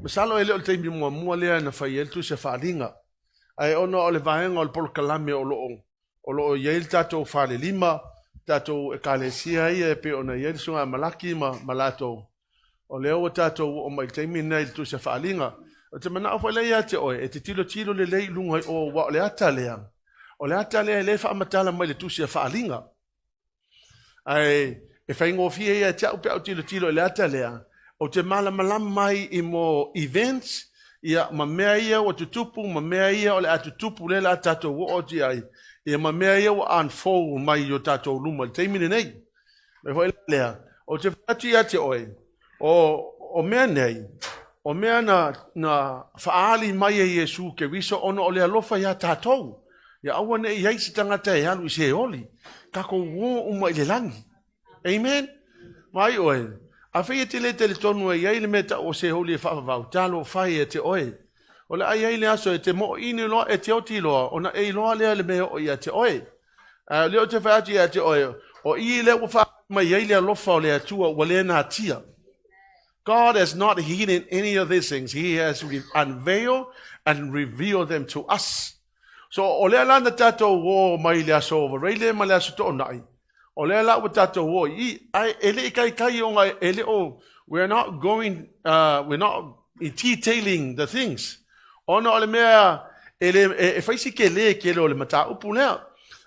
Masalo ele o te mi mua lea na fai el tu se whaalinga. Ai ono o le vaenga o le polo kalame o lo yeil tato whale lima, tato e kalesia ia e pe ona yeil sunga malaki ma lato. O leo o tato o mai te mi nei tu se whaalinga. O te mana awha lea te oe, e te tilo le lei lunga o wa o le ata lea. O le ata lea le wha amatala mai le tu se whaalinga. Ai, e whai ngofia ia te au pe au tilo le ata lea. O te malam mai I mo events, ia ma mea ia o tutupu, ma mea ia o le atutupu le la tato wo o ti ai. Ia ma mea ia o unfold mai o tato luma. Te imine nei. Me hoi lea. O te whati ia te oe. O mea nei. O mea na whaali mai e Yesu ke wiso ono o le alofa ia tatou. Ia awa ne iai si tangata e halu I se oli. Kako wo uma I le langi. Amen? Mai oe. A whai te le tonu e iai le meta o se holi e whawawau. Talo whai e te oe. O le ai le aso e te mo ini loa e te oti loa. O na e loa lea le mea o ia te oe. Leo te whaati ia te oe. O I le o wha mai iai le alofa o le atua wa le na tia. God has not hidden any of these things. He has unveiled and revealed them to us. So o le alana tato wo mai le aso o reile ma le aso to nai. O le ala o tato wo ele kai o ngai ele o we're not going we're not detailing the things. Ona o le mea ele e faisi ke le mata upu lea.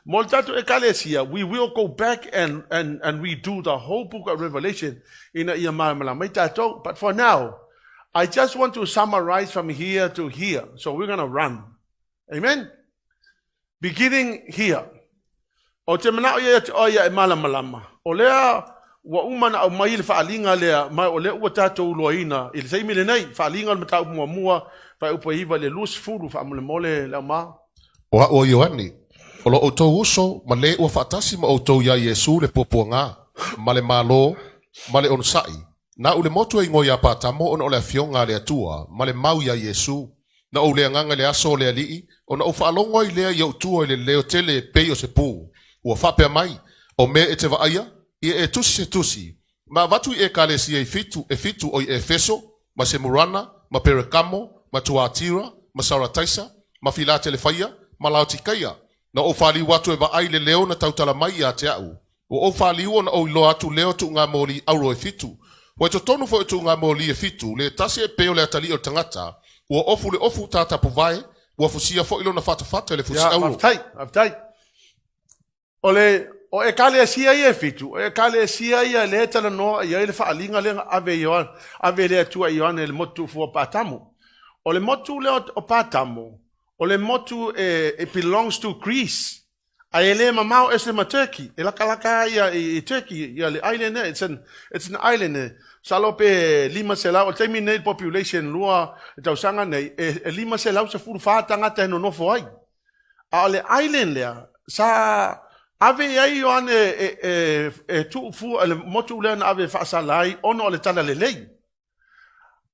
Mo tato e kalesia, we will go back and redo the whole book of Revelation in a iamala mai tato. But for now, I just want to summarize from here to here. So we're going to run. Amen. Beginning here. O te mana o ia e malamalama. O lea wa umana au mai le whaalinga lea mai o lea ua tātou uloaina. I le seimi le nei, whaalinga le matau mua whai upa iwa le lus furu whaamule mole leo maa. O Ioani, o lo outou uso ma le ua whaatasi ma outou ia Yesu le popua ngā, ma le malo, ma le onsai. Na ule motu e ngoi a pātamo ona o le afionga le atua, ma le mau ia Yesu. Na o le nganga le aso le alii, ona o whaalongo I lea iau tua I le leo tele pei o se pū. Ua whapea mai, o me e te waaia, I e tusi se tusi. Ma watu I e kalesi e fitu o I Efeso, ma Semurana, ma Perekamo, ma Tuatira, ma Sarataisa, ma Filate le whaia, ma Laotikaia. Na o whali watu e waai le leo na tautala mai a te au. O whali ua na o ilo atu leo tu ngā mōli auro e fitu. Wa to tonu fo tu ngā mōli e fitu, le tase e peo le atali o tangata, ua ofu le ofu tata puvae, ua fusia fo ilo na whatawhata le fusi auro. Aftai. O e kale sia ia fitu, o e kale sia ia le tala no ia le whaalinga le ave le atua Ioane le motu fua pātamo. O le motu le o pātamo, o le motu it belongs to Greece. A ele mamau ese ma Turkey, e laka ia I Turkey, ia le island it's an island Salope lima selau, o teimi nei population lua tausanga nei, e lima selau se furu whātanga te no nofo ai. A le island lea, sa ave ai Ioane tu fu le motu le na ave whaasalai ono o le tala le lei.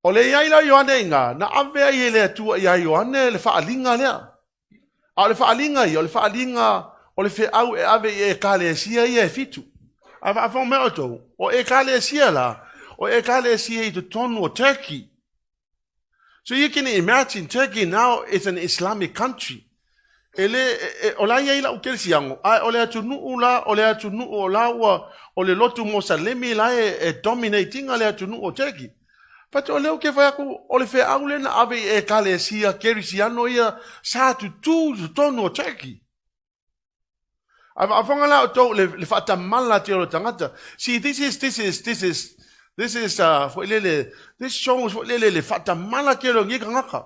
O le ai la Ioane inga, na ave ai le atua ia Ioane le whaalinga lea. A le whaalinga i, o le whaalinga, o le whiau e ave e kale sia ia e fitu. A whao mea otou, o e kale sia la, o e kale sia I to tonu o Turkey. So you can imagine Turkey now is an Islamic country. O la ia ila ukele siango, o le atu nuu la, o le atu nuu o laua, o le lotu Mosalemi la dominating a le atu nuu o Turkey. But o leo ke whaiaku, o le whiau le na ave e kale sia, kerisiano ia, sa tu tonu o Turkey. A whangala o tau le whatamala te oro tangata. See, this shows le whatamala ke oro ngika ngaka.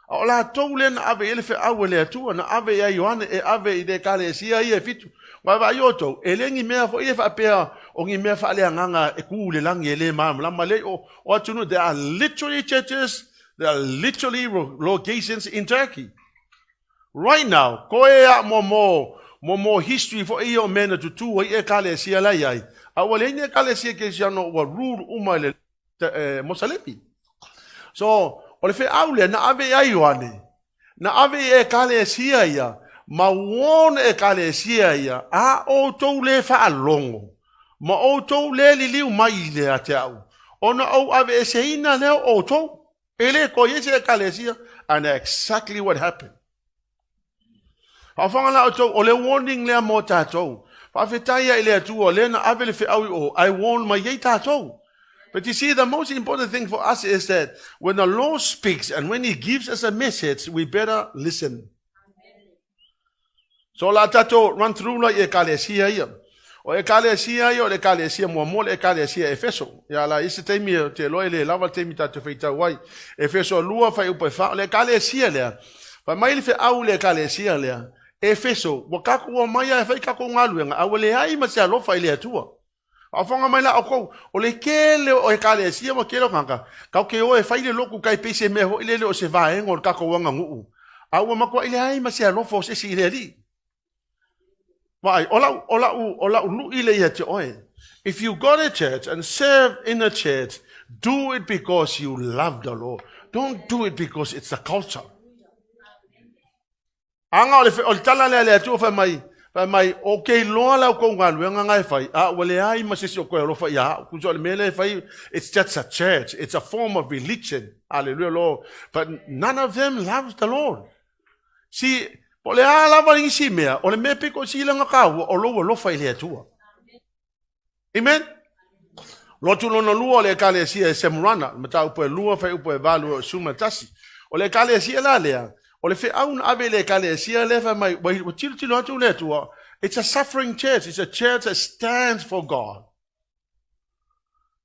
O la tau le na ave ele whiau le atua, na ave ia Ioane e ave I de kale sia ia fitu. Wa I oto, e le ngi mea fo ile whapea, o ngi mea whaalea nganga e kū le langi e le maam. Lama le o atunu, there are literally churches, there are literally locations in Turkey. Right now, ko e a mo history for iyo mena tutu e kale sia la yai. A wale ne kale sia ke sia no wa rule uma le Mosalemi. So, o le fe aule na ave ai Ioane. Na ave e kale sia ia, ma won e kale sia ia, a o tou le whaalongo. Ma o tou le li liu mai le a te au. Ona au ave e seina leo o tou. Ele ko yese ekalesia, and exactly what happened. Afanga la to ole warning le mo tatou. Fa fetaya ile tu ole na avele fe au I warn my ye tatou. But you see, the most important thing for us is that when the Lord speaks and when He gives us a message, we better listen. So la tato run through la ekalesia ia. O ekalesia ia o ekalesia mo le ekalesia Efeso. Ya la isi temi te loile lava temi tato feita wai. Efeso lua fa upe fa le ekalesia le. Fa mai fe au le ekalesia le. Efeso wakaku o mai fa ka ko ngaluenga awele ai ma se alofa ile atua. Afonga mai la o o le kele o ekalesia mo kelo kanga. Ka ke o e fa ile loku kai pese me ho ile o se va en o ka ko wanga ngu. Awa ma ko ile ai ma se alofa se si ile ali. Why? If you go to church and serve in a church, do it because you love the Lord. Don't do it because it's a culture. Anga o tala le tu fa mai okay lo la ko ngalu nga fai wale ai masisi ko lo fa ya ku so le mele fai. It's just a church. It's a form of religion. Hallelujah, Lord. But none of them loves the Lord. See, ole ala valing si mea, ole me piko si langa kawa, o lo fa ile atua. Amen? Lotu lona lua ole kale si e semurana, mata upo lua fa upo valu suma tasi. Ole kale si la lea, ole fe aun ave le kale si le fa mai, wa tilo atu le atua. It's a suffering church. It's a church that stands for God.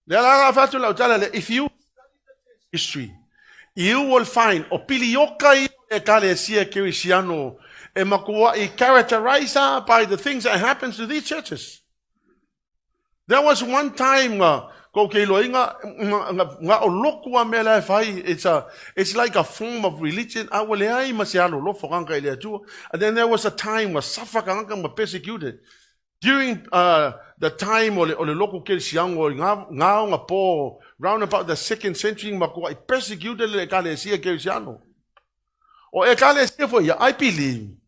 If you history, you will find opiliokai e kale si e Kirisiano. Characterized by the things that happens to these churches. There was one time it's like a form of religion. And then there was a time where suffer persecuted. During the time round about the 2nd century, persecuted the Ecclesia Kirisiano. Or Ecclesia for you, I believe.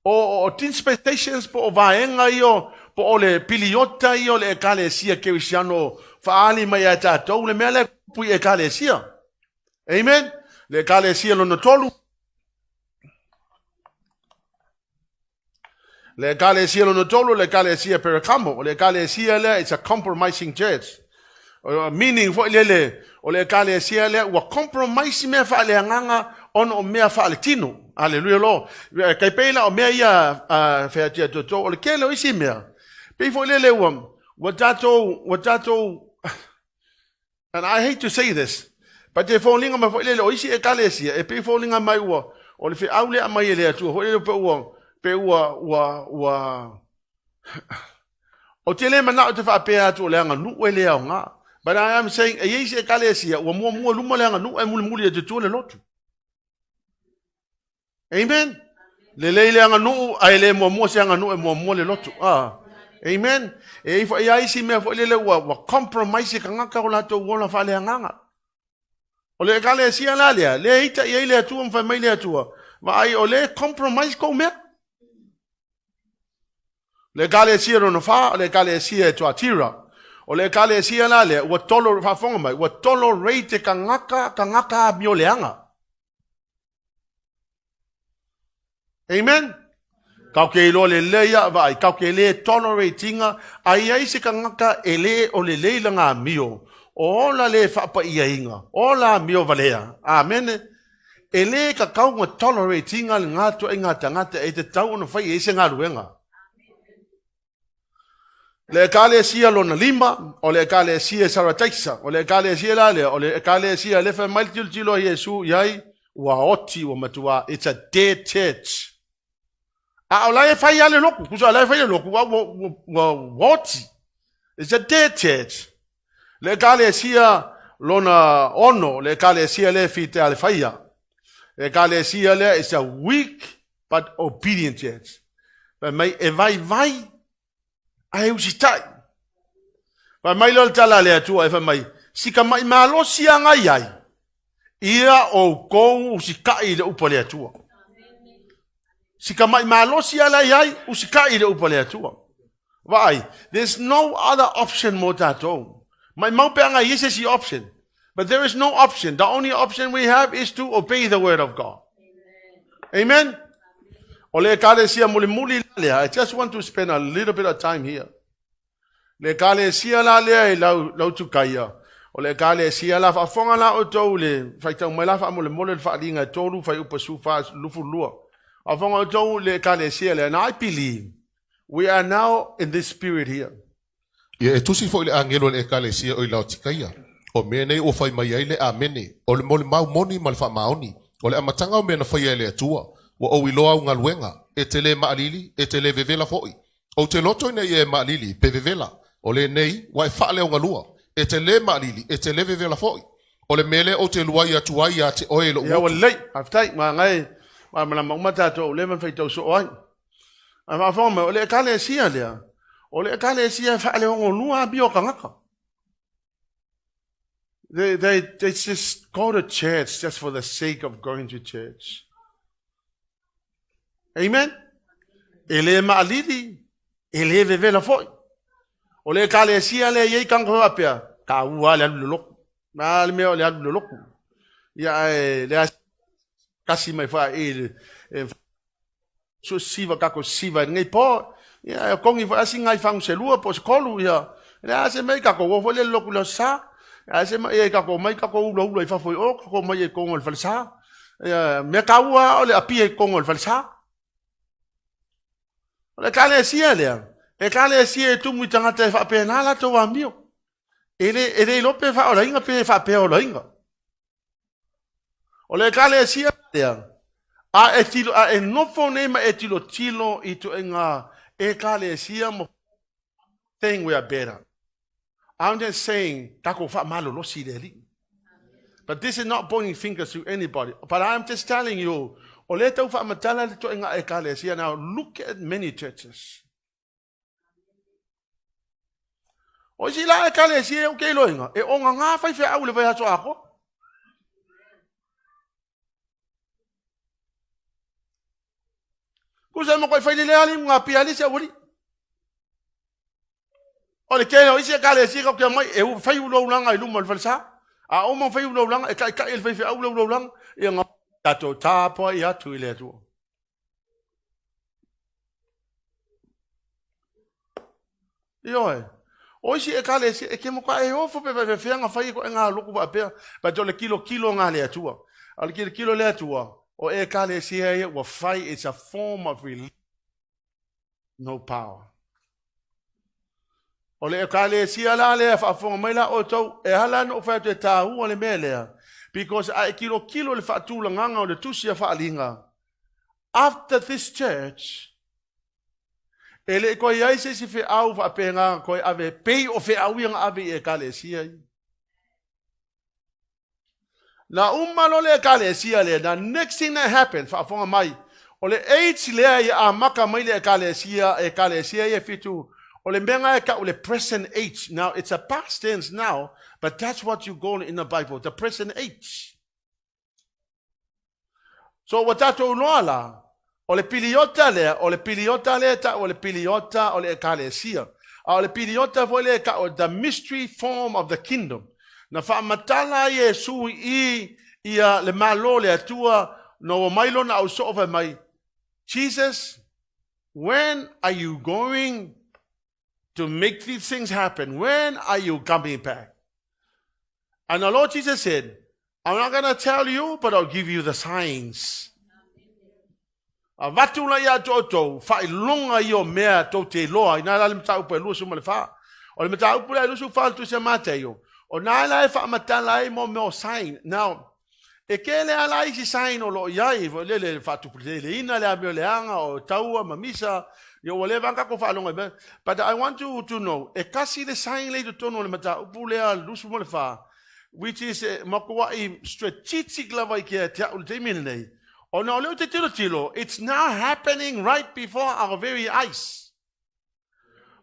O dispensations po vaenga io po ole piliota io le ekalesia Kirisiano faali mai ata le mele pu ekalesia. Amen. Le ekalesia lo notolu. Le ekalesia lo notolu, le ekalesia percamo, le ekalesia le it's a compromising church. Meaning for le ole ekalesia le wa compromise me fa le nganga on o mea fa le tino. Hallelujah, Lord. Kai pela o mea ia featia toto o le kele o isi mea. Before lele watato, and I hate to say this, but te fōlinga mai lele o isi ekalesia, e pe fōlinga mai ua, o le fe aule a mai ele atua, ho lele pe ua, o te le mana o te whapea atu o le anga nu e le au ngā. But I am saying, e isi ekalesia, ua mua luma le anga nu e muli e te tū le lotu. Amen. Le leile anga nu ai le mo se anga nu e mo le lotu. Amen. E fo ia isi me fo le wa compromise ka ngaka o la to wona fa le nganga. O le kale sia la le ita ia le tu fa mai le tu. Va ai o le compromise ko me. Le kale sia no fa, le kale sia to atira. O le kale sia la le wa tolerate fa fonga mai, wa tolerate ka ngaka bio le anga. Amen. Kau ke lo le leia vai, kau ke le toleratinga, ai se ka ngaka ele o le leila ngā mio. O la le whapa ia inga, o la mio valea. Amen. Ele ka kau ngā toleratinga le ngā tua inga tangata e te tau ona whai e se ngā ruenga. Le kale sia lona lima, o le kale sia sarataisa, o le kale sia lale, o le kale sia le wha mailtilo Yesu iai, ua oti wa matua. It's a dead church. Lai fai ale loku, kusa lai fai loku, what? It's a dead church. Le kale sia lona ono, le kale sia le fite ale faia. Le kale sia le is a weak but obedient church. But mai e vai, ai usitai. But mai lol tala le atua e mai, sika mai malo sia ngai ai. Ia o kou usikai le upa le atua. Sika mai malosi ala yai usikai le upa le atua. Vai, there's no other option mo tatou. Mai mau pe anga yes is the option. But there is no option. The only option we have is to obey the word of God. Amen? Ole ekalesia muli lea. I just want to spend a little bit of time here. Le ekalesia la lea lau tukaya. Ole ekalesia la whafonga la o tau le whaitau mai la wha mole le whaalinga tolu whai upasu wha lufu lua. Whafonga o tau le ekalesia le. And I believe we are now in this spirit here. Ia e tusi fo le angelo le ekalesia o lau tikaya. O mea nei o whai mai ai le amene. O le mole mau moni ma le wha maoni. O le amatanga o mea na whai ai le atua. Wa o iloa unga luenga. E te le maalili, e te le vevela foi. O te loto nei e maalili, pe vevela. O le nei, wa e whaale unga lua. E te le maalili, e te le vevela foi. O le mele o te luai atu ai a te oe lo utu. Ia walei, haftai, ma ngai, ma umata to o le man whaitau so oai. A ma whome, o le ekalesia lea. O le ekalesia whaale unga lua bio kangaka. They just go to church just for the sake of going to church. Amen? Ele maalili, ele vevela foi. O le ekalesia le yei kanko apea, ka ua le alu loku. Ma le mea le alu loku. Ia le kasi mai wha so siva kako siva ngai po. Ia kongi wha asi ngai whangu se lua po se kolu ia. Le ase mai kako wofo le loku le sa. Ase mai kako mai kako ula i whafoi o kako mai kongo le falsa. Mea ka ua o le api kongo le falsa. Le ekalesia lea. Ekalesia e tumu i tangata e whapena la tō amio. Ele lope whaorainga pe whapea orainga. O le ekalesia lea. A e nofo nema e tilo i to inga ekalesia mo saying we are better. I'm just saying tako whamalo losi le li. But this is not pointing fingers to anybody. But I'm just telling you, o le tau whaamatala le to inga ekalesia. Now look at many churches. O si la ekalesia o kei loinga. E onga ngā whai whai au le whai hato ako. Kusa mo koi whai le ali ngā piali se awuri. O le kei o isi ekalesia kau kia mai e whai ulau langa i luma le whalisa. A o mang whai ulau langa e kai il whai whai au ulau langa. E ngā tato tāpua i atu i le atua. Ioe. O isi ekalesia e ke mo ka e ofo pe whianga whai ko e ngā loku wa apea. Ba jo le kilo ngā le atua. O le kilo le atua. O ekalesia e wa whai, it's a form of religion. No power. O le ekalesia la lea whaafonga mai la o tau e halano o whai te tāhu o le mea lea. Because a kilo le whaatula nganga o le tusia whaalinga. After this church, ele koe iaise si whi au whaapenga koe ave pei o whi au ianga ave e ekalesia. Na umalo le ekalesia le, the next thing that happens, whaafonga mai, o le age lea i a maka mai le ekalesia e fitu, o le menga e ka o le present age. Now, it's a past tense now, but that's what you go in the Bible, the present age. So, what that unoa la, o le piliota le ta o le piliota o le ekalesia. O le piliota foi le ka o the mystery form of the kingdom. Na whaamatala Yesu ia le malo le atua no mailo na au sofa mai. Jesus, when are you going to make these things happen? When are you coming back? And the Lord Jesus said, I'm not going to tell you, but I'll give you the signs. A watula ia toto, whai longa i o mea tau te loa, i nā le mta upa e lua suma le wha. O le mta upa le lusu wha tu se mate yo. O nā lai wha matala e mo meo sign. Now, e ke le ala isi sign o lo iai, le wha tu le ina le amio le anga o taua mamisa, yo o le vanga ko wha longa. But I want you to know, e kasi le sign le tu tono le mta upa le lusu mo le wha, which is makua i strategic lava i kia te au te mine nei. O na leo te tilo, it's now happening right before our very eyes.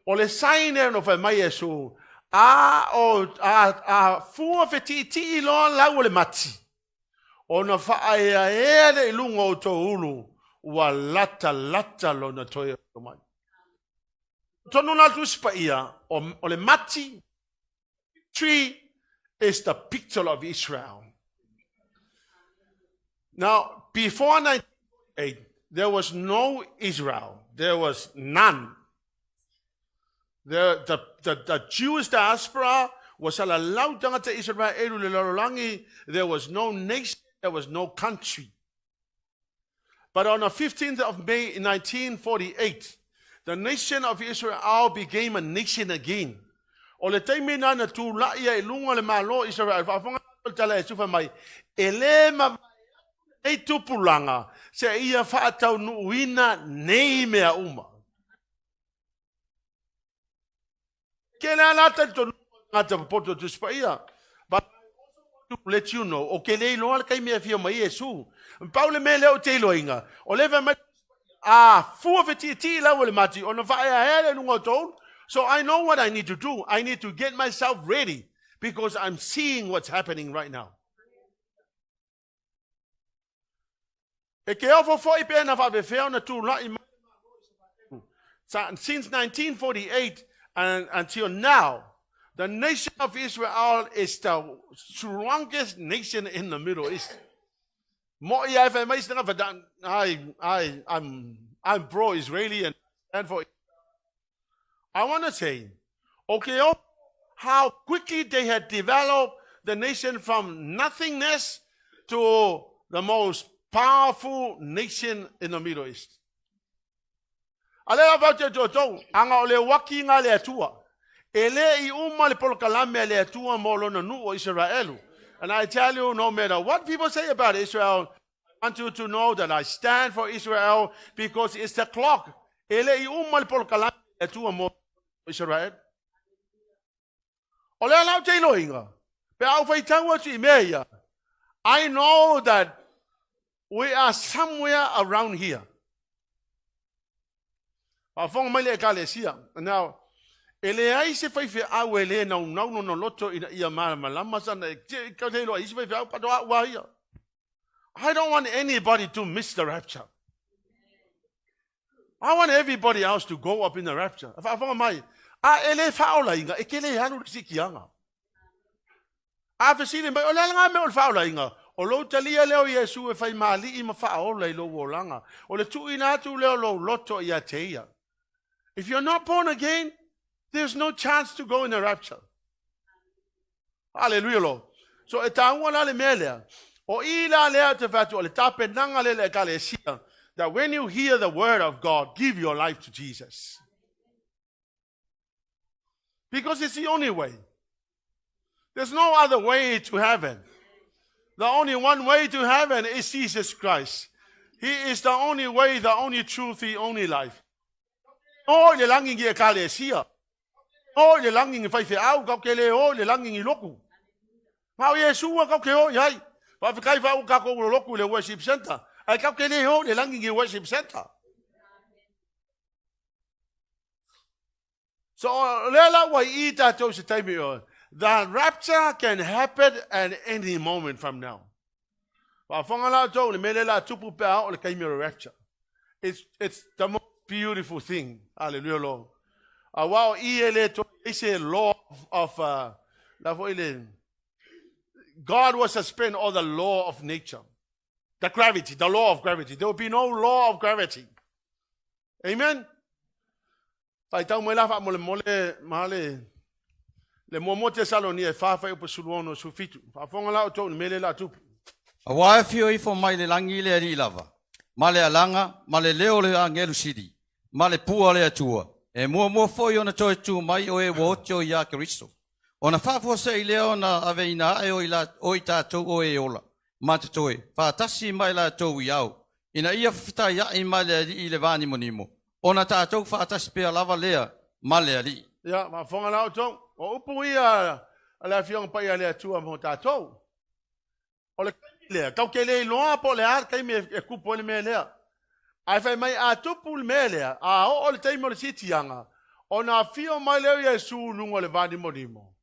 O le sign e no whai mai e so, a fua wheti ti loa lau le mati. O na whae a ere i lunga o tō ulu, ua lata lo na toi o mai. Tono na tuspa ia, o le mati, tree, is the picture of Israel. Now, before 1948, there was no Israel. There was none. The Jewish diaspora was allowed to Israel. There was no nation. There was no country. But on the 15th of May in 1948, the nation of Israel became a nation again. O le taimi na na tu laia e lunga le malo Israel fa fonga tala e sufa mai ele ma e tupulanga se ia fa tau nuina nei mea uma ke la lata to ngata poto tu spaia but to let you know o ke le lo al kai mea fia mai Yesu Paulo me le o te loinga o leva mai fu ti la wole mati ona fa ia hele lunga to. So I know what I need to do. I need to get myself ready because I'm seeing what's happening right now. Since 1948 and until now, the nation of Israel is the strongest nation in the Middle East. I'm pro-Israeli and for I want to say, okay, how quickly they had developed the nation from nothingness to the most powerful nation in the Middle East. Ale about to anga ole waki nga le atua. Ele I umma le polkalame le atua molo no nu Israelu. And I tell you, no matter what people say about Israel, I want you to know that I stand for Israel because it's the clock. Ele I umma le polkalame le atua molo Israel. I know that we are somewhere around here. Now, I don't want anybody to miss the rapture. I want everybody else to go up in the rapture. Ele faula inga ekele hanu sikianga afesile ba olanga me ol faula inga o lo talia leo Yesu e fai mali I mafaola I lo wolanga o le tu ina tu leo lo loto ia teia. If you're not born again, there's no chance to go in the rapture. Hallelujah lo. So etangwa le melea o ila lea te fatu le tape nanga le kalesia that when you hear the word of God, give your life to Jesus. Because it's the only way. There's no other way to heaven. The only one way to heaven is Jesus Christ. He is the only way, the only truth, the only life. Oh, le langing I kalesia. Oh, le langing I fai au ka kele o le langing I loku. Mau Yesu ka ke o yai. Fa kai fa ka ko loku le worship center. Ai ka kele o le langing I worship center. So the rapture can happen at any moment from now. It's the most beautiful thing. Hallelujah, Lord. Wow, it's a law of God will suspend all the law of nature. The gravity, the law of gravity. There will be no law of gravity. Amen. Fai tau mo la fa mo le male le mo Thessalonians fa fa upo suluono sufitu fa fonga la to mele la tu a wa fio I fo mai le langi le ri lava male alanga male leo le angelu sidi male pua le atua e mo fo yo na toi tu mai o e wo cho ya Kristo ona fa fo se leo na aveina e o ila o ita to o e ola mate toi fa tasi mai la to iau ina ia fita ya I male I le vani monimo ona tātou whaatas pēr lava lea, male ali. Ya, ma fonga lau tō. O upu ia la fiong pa ia lea tua mo tātou. O le kai lea, kau ke lea loa po lea, kai me e kupo le mea lea. Ai fai mai a tupu le mea lea, a o le teimo le sitianga, o na fio mai leo Yesu nungo le vani monimo.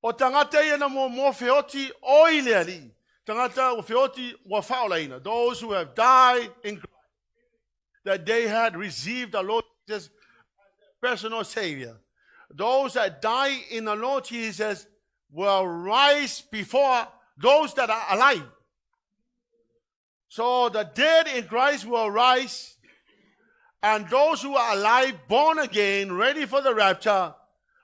O tangata ia na mo feoti o I lea li. Tangata o feoti wa faolaina. Those who have died in Christ, that they had received the Lord Jesus as personal Savior. Those that die in the Lord Jesus will rise before those that are alive. So the dead in Christ will rise, and those who are alive, born again, ready for the rapture,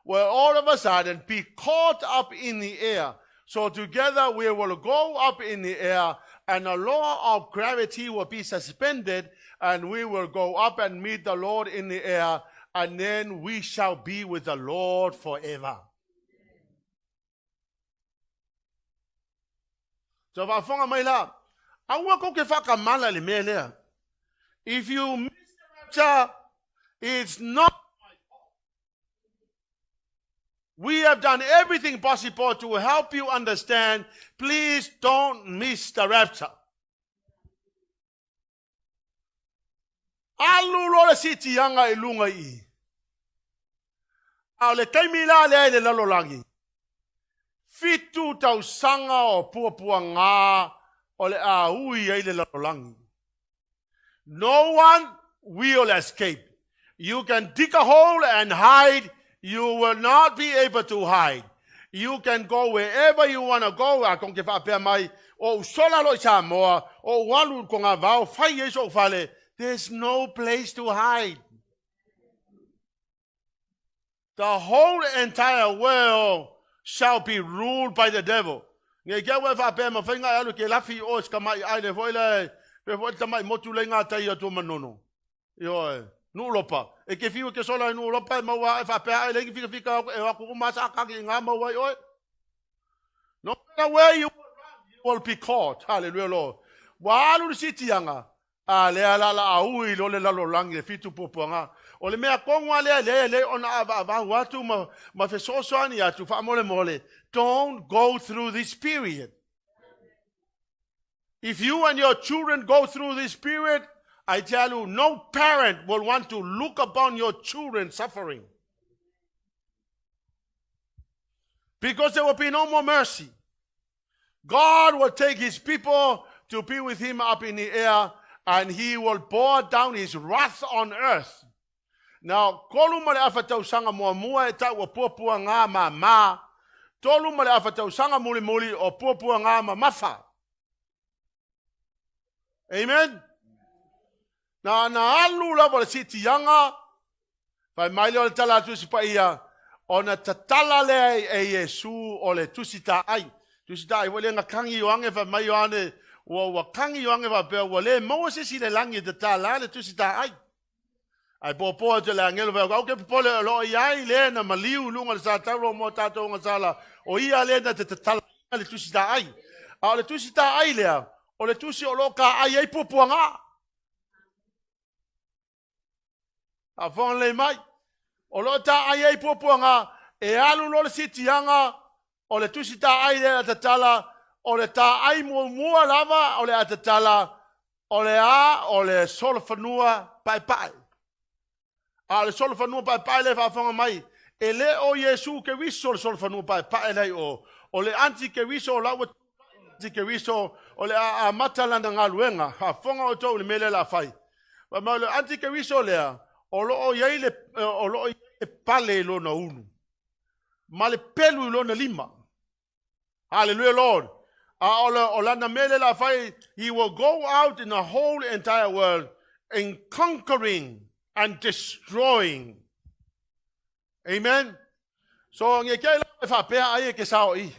will all of a sudden be caught up in the air. So together we will go up in the air, and the law of gravity will be suspended, and we will go up and meet the Lord in the air, and then we shall be with the Lord forever. So vafonga mai la, aua ko ke whakamala le mea lea. If you miss the rapture, it's not my fault. We have done everything possible to help you understand. Please don't miss the rapture. Alu lola siti yanga ilunga I. Au le kaimila le lalolangi. Fitu tau sanga o puapua ngā o le hui ai le lalolangi. No one will escape. You can dig a hole and hide. You will not be able to hide. You can go wherever you want to go. A kong ke whapea mai. O sola lo Samoa. O walu ko ngā vau. Whai yeso whale. There's no place to hide. The whole entire world shall be ruled by the devil. Nge kia we whapea ma whainga alu ke lafi o skamai aile voile. Pe voile tamai motu le ngā tai atu manono. Ioe. Nulopa. E ke fiu ke sola nulopa. Maua e whapea aile ki fika e waku umasa akaki ngā maua ioe. No matter where you will run, you will be caught. Hallelujah, Lord. Wa alu sitianga. A lea la aui lo le lalo langi e fitu pupuanga. O le mea kongwa le ona ava watu ma fesosoani atu wha mole. Don't go through this period. If you and your children go through this period, I tell you, no parent will want to look upon your children suffering. Because there will be no more mercy. God will take his people to be with him up in the air, and he will pour down his wrath on earth. Now, kolu male afatau sanga mua e tau o puapua ngā ma. Tolu male afatau sanga muli o puapua ngā mafa. Amen? Na alu lava le siti yanga, vai mai le tala tusipa ia, o na tatala le e Yesu o le tusita ai. Tusita ai, wale nga kangi yoange vai mai yoane, wa kangi yoange vai peo, wale Moses i le langi tatala le tusita ai. Ai popoa te le angelo vai, au ke popole lo iai le na maliu lunga le sa taulo mo tato nga sala, o ia le na te tatala le tusita ai. A le tusita ai lea, o le tusi o loka ai popua ngā. A whong le mai. O lo ta ai puapuanga e alu lo le sitianga o le tusi ta ai le atatala o le ta ai mua lava o le atatala o le solo whanua pai. A le solo whanua pai le whawhanga mai. E le o Yesu ke wiso le solo whanua pai le o le anti ke wiso o lawa anti ke wiso o le a matalanda ngā luenga. Ha whonga o tau le mele la whai. Ma le anti ke wiso lea o lo iai le pale lo na unu. Ma le pelu lo na lima. Hallelujah, Lord. O lana mele la fai, he will go out in the whole entire world in conquering and destroying. Amen. So nge kia la fa pe ai ke sao I.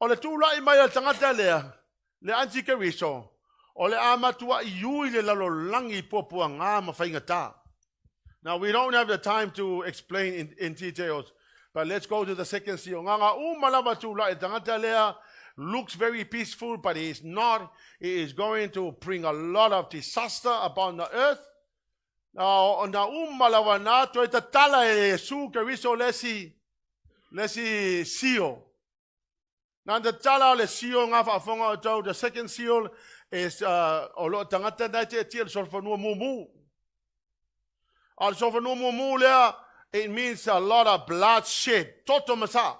O le tula I mai al tangata lea, le anti ke wiso. O le amatua I ui le lalo langi popua ngā mawhaingata. Now, we don't have the time to explain in details, but let's go to the second seal. Nganga umalawa tula e tangata lea looks very peaceful, but he is not. He is going to bring a lot of disaster upon the earth. Now, na umalawa na to e tatala e su ke wiso lesi seal. Now, the tala le seal nga whaafonga o tau, the second seal is o lo tangata na te tia le solfanua mumu. It means a lot of bloodshed. Totomasa.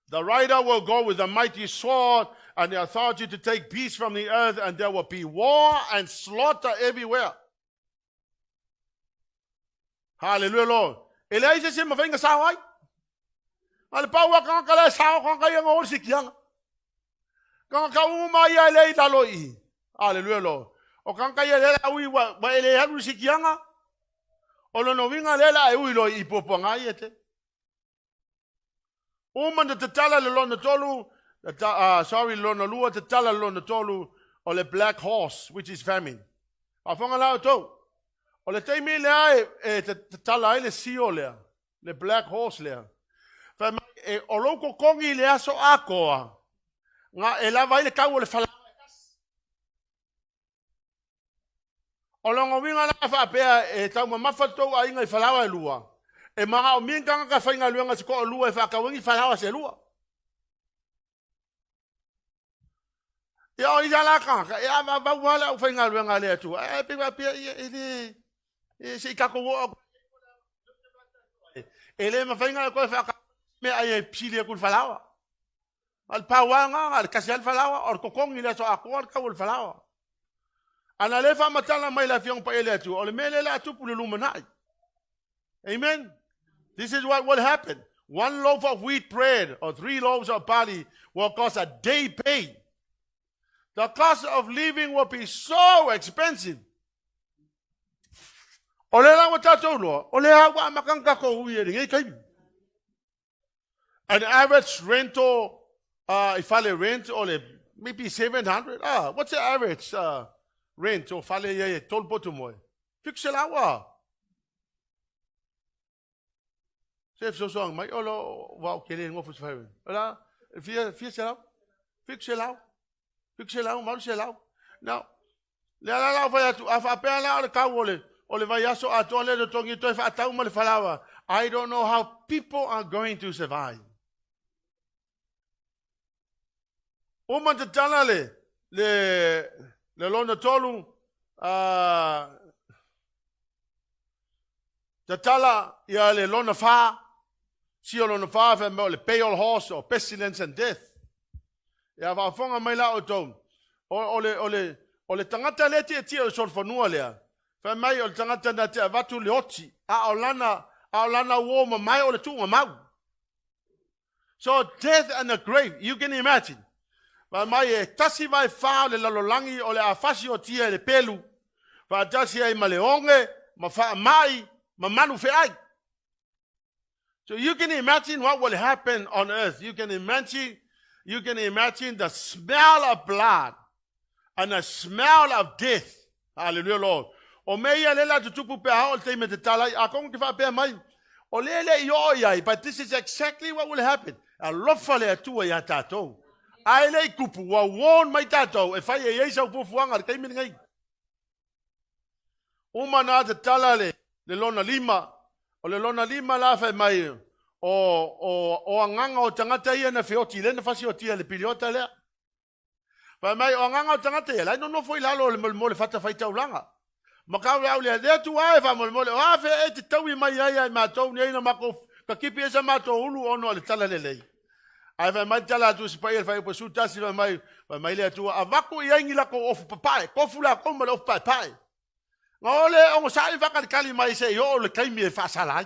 The rider will go with a mighty sword and the authority to take peace from the earth, and there will be war and slaughter everywhere. Hallelujah, Lord. Elijah said, "Mavenga sawai." Ale paua kanga kala sao kanga yang ol sikiang. Kanga ka uma ia le taloi. Halleluiah lo. O kanga ia le ui wa ele halu sikianga. O no winga le la ui lo I popanga iete. Uma de tala le lona tolu. Sorry lona lua te tala lona tolu. O le black horse, which is famine. Afonga la to. O le teimi le ai te tala ai le sio lea. Le black horse lea. O loko kongi le aso akoa. Nga e lava i le kau o le falawa. O longo winga la whaapea e tau mamafatou a inga I falawa e lua. E mga o minkanga ka whainga luanga se ko o lua e whaakawangi falawa se lua. Ia o ija la kanga, e awa wawala o whainga luanga le atua. E piwa pia e se I kako woa. E le ma whainga koe whaaka me ai e psili e kul falawa. Al pawanga, al kasi al falawa, or kokongi le so ako al kau al falawa. Ana le wha matala mai la fiong pa ele atu, o le mele le atu pulu lumanai. Amen? This is what will happen. 1 loaf of wheat bread or 3 loaves of barley will cost a day pay. The cost of living will be so expensive. O le la wata tolo, o le hawa makanga ko hui e ringai kaimi. An average rental, if I rent, or maybe 700. What's the average rent? Or fale ye tolpo tumoy. Fix el agua. Sef so song, mai olo wow kele ngofus fawen. Ola, fix el agua. Fix el agua. Fix el agua, mal el agua. Now, la vai tu afa pela o kawole. O le vai aso atole de tongi to fa tau mal falawa. I don't know how people are going to survive. Uma te tala le lona tolu te tala ia le lona fa si o lona fa fe mo le pale horse or pestilence and death ia va fonga mai la o tom o le tangata le ti o sol fonua lea fe mai o le tangata na te vatu le oti a o lana wo mai o le tunga mau. So death and the grave, you can imagine. Va mai e tasi vai fa le lalolangi o le afasi o tia le pelu. Va tasi ai maleonge, ma fa mai, ma manu fe ai. So you can imagine what will happen on earth. You can imagine the smell of blood and the smell of death. Hallelujah, Lord. O meia lela tutupu pe hao te me te talai. A kong te fa pe mai. O lele I o iai. But this is exactly what will happen. A lofa le atua ia tātou. Ai lei kupu wa won mai tātou. E whai e eisa upufuanga le kaimini ngai. Uma nā te tala le lona lima. O le lona lima la whai mai. O anganga o tangata ia na whioti. Le na whasi o tia le piliota lea. Whai mai o anganga o tangata ia. Lai no foi lalo le mole whata whai taulanga. Makau le au lea tu ai wha mole. O awhe e te taui mai ai mātou ni eina mako. Ka kipi esa mātou ulu ono le tala le lei. Ai vai mai tala tu se pai vai po su tasi vai mai le tu avako I aingi la ko of papai ko fula ko mo of papai ngole o sai va kali mai se yo le kai mi fa salai.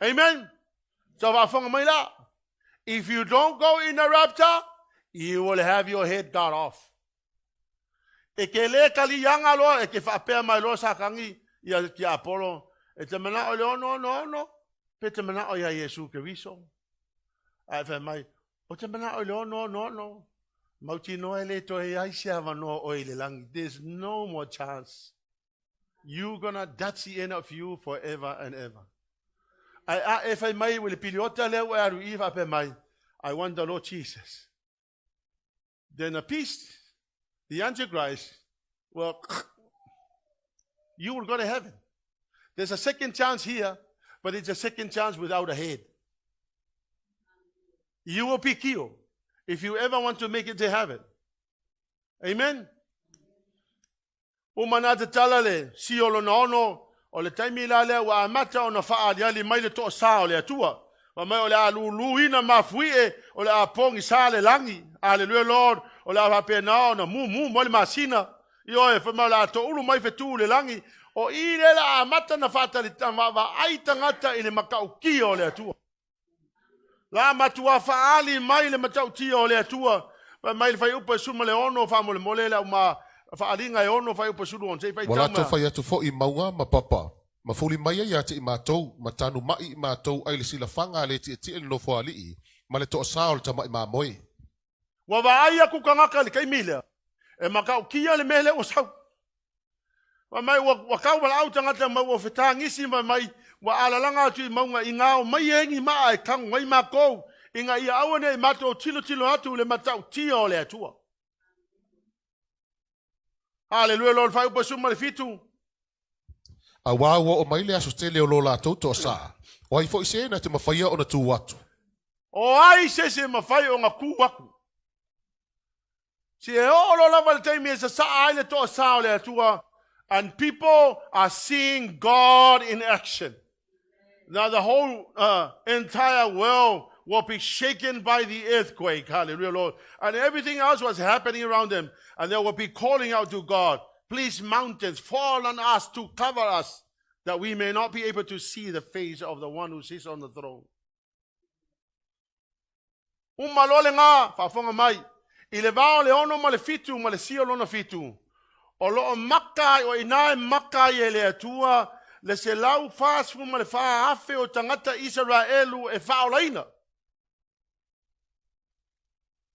Amen. So va fonga mai la, if you don't go in the rapture, you will have your head cut off. E ke le kali yanga lo e ke fa pe mai lo sa kangi ia ki Apollo e te mana o le no Pete mana o ia Yesu Keriso. Ai fa mai. O te mana o no. Mauti no ele to e ai sia va no o ile lang. There's no more chance. That's the end of you forever and ever. Ai fa mai will piliota le o aru I fa pe mai. I want the Lord Jesus. Then a beast, the Antichrist, well, you will go to heaven. There's a second chance here. But it's a second chance without a head. You will be killed if you ever want to make it to heaven. Amen? Umana te talale, si olo na ono, o le taimi la lea wa amata o na faa liali mai le toa saa o le atua. Wa mai o le aluluina mafuie, o le apongi saa le langi. Halleluiah, Lord. O le apape na o na mu mo le masina. Io e fa mala to ulu mai fetu le langi. O I le la amata na whatari tama ai tangata i le makauki o le atua. La matua whaali mai le matautia o le atua. Mai le whai upa suma le ono wha mole mole la uma whaalinga e ono whai upa suru on. Wala to whai atu fo I maunga ma papa. Ma fuli mai ia te I mātou, ma tanu mai I mātou ai le sila whanga le ti e no fo alii. Ma le toa sao le tama I mā moi. Wa ai aku kangaka le kaimile. E makaukia le mele o sau. Wa mai wa kau wala au tangata ma wa whetangisi mai wa alalanga atu I maunga I ngao mai engi maa e kangu mai mako inga I awane I mato tilo atu le matau tia o le atua. Halleluiah Lord fai upa suma le fitu. A wawa o mai le aso tele o lo la toto sa. O ai fo I se na te mawhaia o na tu watu. O ai se mawhai o ngā ku waku. Si e o lo lava le taimi e sa ai le toa sa o le atua. And people are seeing God in action. Now the whole entire world will be shaken by the earthquake. Hallelujah, Lord. And everything else was happening around them. And they will be calling out to God, please mountains, fall on us to cover us, that we may not be able to see the face of the one who sits on the throne. Umalole nga, whafonga mai. I le vao le ono ma le fitu, ma le sio lona fitu. O loo makai o inae makai e le atua le se lau whaasfu ma le wha afe o tangata Israelu e whaolaina.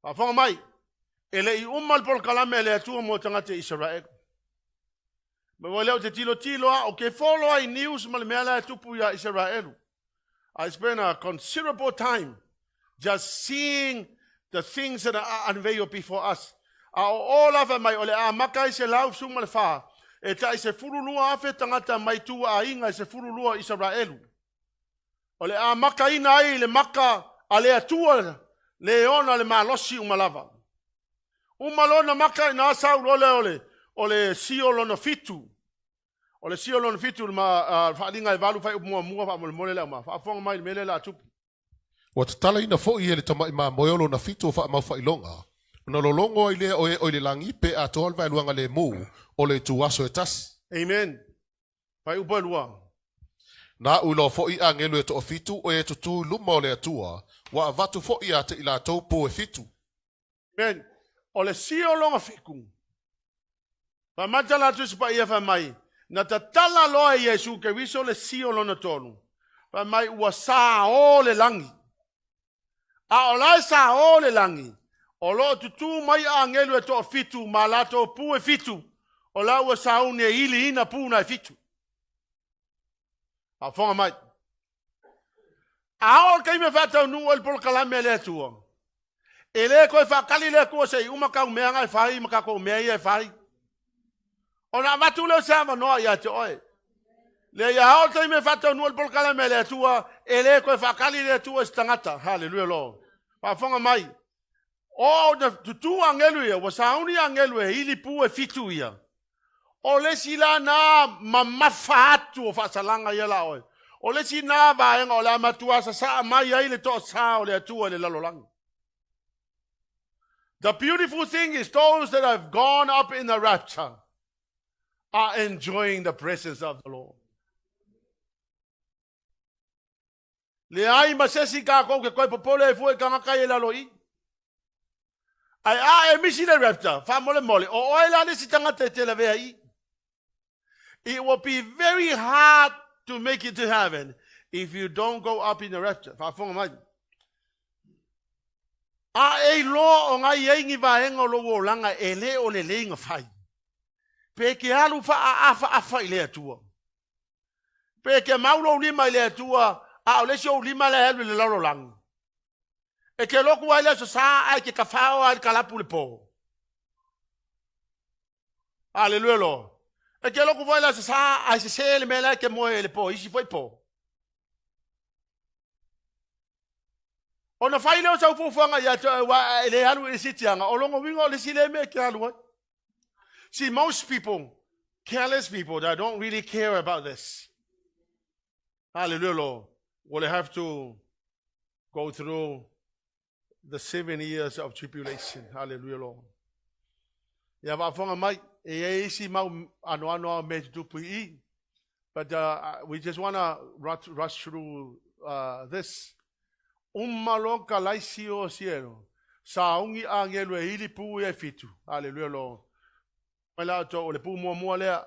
Whafonga mai, e le I umal pol kalame e le atua mo tangata Israelu. Ma wa leo te tilo a o ke follow ai news ma le mea le tupu ya Israelu. I spent a considerable time just seeing the things that are unveiled before us. All of mai ole a makai se lau suma le fa e tai se furulua afe tangata mai tu a inga se furulua Israelu ole a makai na ai le maka ale atua le ona le malosi umalava umalona makai na sa ole siolo no fitu ole siolo no fitu ma fa linga e valu fa mua fa mole la ma fa fonga mai mele la tupu Wa te tala ina fo I ele tama I mā moiolo na fitu fa mau fa ilonga. Na lolongo I le o le langi pe a toal vai luanga le mu o le tuaso e tasi. Amen. Pai upa lua. Na ulo fo I angelu e to fitu o e tutu luma o le atua wa avatu fo I ate ila taupo e fitu. Amen. O le sio longa fiku. Pa matala tu sipa ia fa mai. Na tatala loa Yesu ke wiso le sio lona tonu. Pa mai ua sa o le langi. A o lai sa o le langi. O lo tutu mai angelu e to fitu ma lato pu e fitu. O la ua sa une ili ina pu na e fitu. A fonga mai. A o kai me fata nu el pol kalame le tua. Ele ko fa kali le ko se uma ka me nga fai ma ka ko me ia fai. Ona matu le sa ma no ia te oi. Le ya o kai me fata nu el pol kalame le tua. Ele ko fa kali le tua stangata. Halleluiah Lord. Pa fonga mai. O na tutu angelu ia wa sauni angelu e ili pu e fitu ia. O le sila na mamafatu o fasalanga ia la oi. O le si na vaenga o le matua sa mai ai le to sa o le atua le lalolang. The beautiful thing is those that have gone up in the rapture are enjoying the presence of the Lord. Le ai masesi ka ko ke koe popole e fue kanga kai la loi. Ai a e misi le rapture, fa mole mole. O oi la le si tanga te la ve ai. It will be very hard to make it to heaven if you don't go up in the rapture. Fa fonga mai. A e lo o ngai e ngi vaenga o lo langa e le o le lenga fai. Pe ke alu fa a ile atua. Pe ke maulo lima ile atua, a o le sio lima le helu le lalo lang. E ke loku ai le so sa ai ke kafao ai kalapu le po. Halleluiah Lord. E ke loku vai la so sa ai se le mela ke mo le po, isi foi po. Ona fai leo sa ufuanga ya wa le halu e sitianga o longo wingo le sile me ke halu. See, most people, careless people that don't really care about this. Hallelujah, Lord. Will have to go through the 7 years of tribulation. Hallelujah, Lord. Ya va fonga mai e isi mau ano me tu pui But we just want to rush through this. Umalo kalaisi o cielo. Saungi angelo e ili pu e fitu. Halleluia lo. Mala to le pu mo le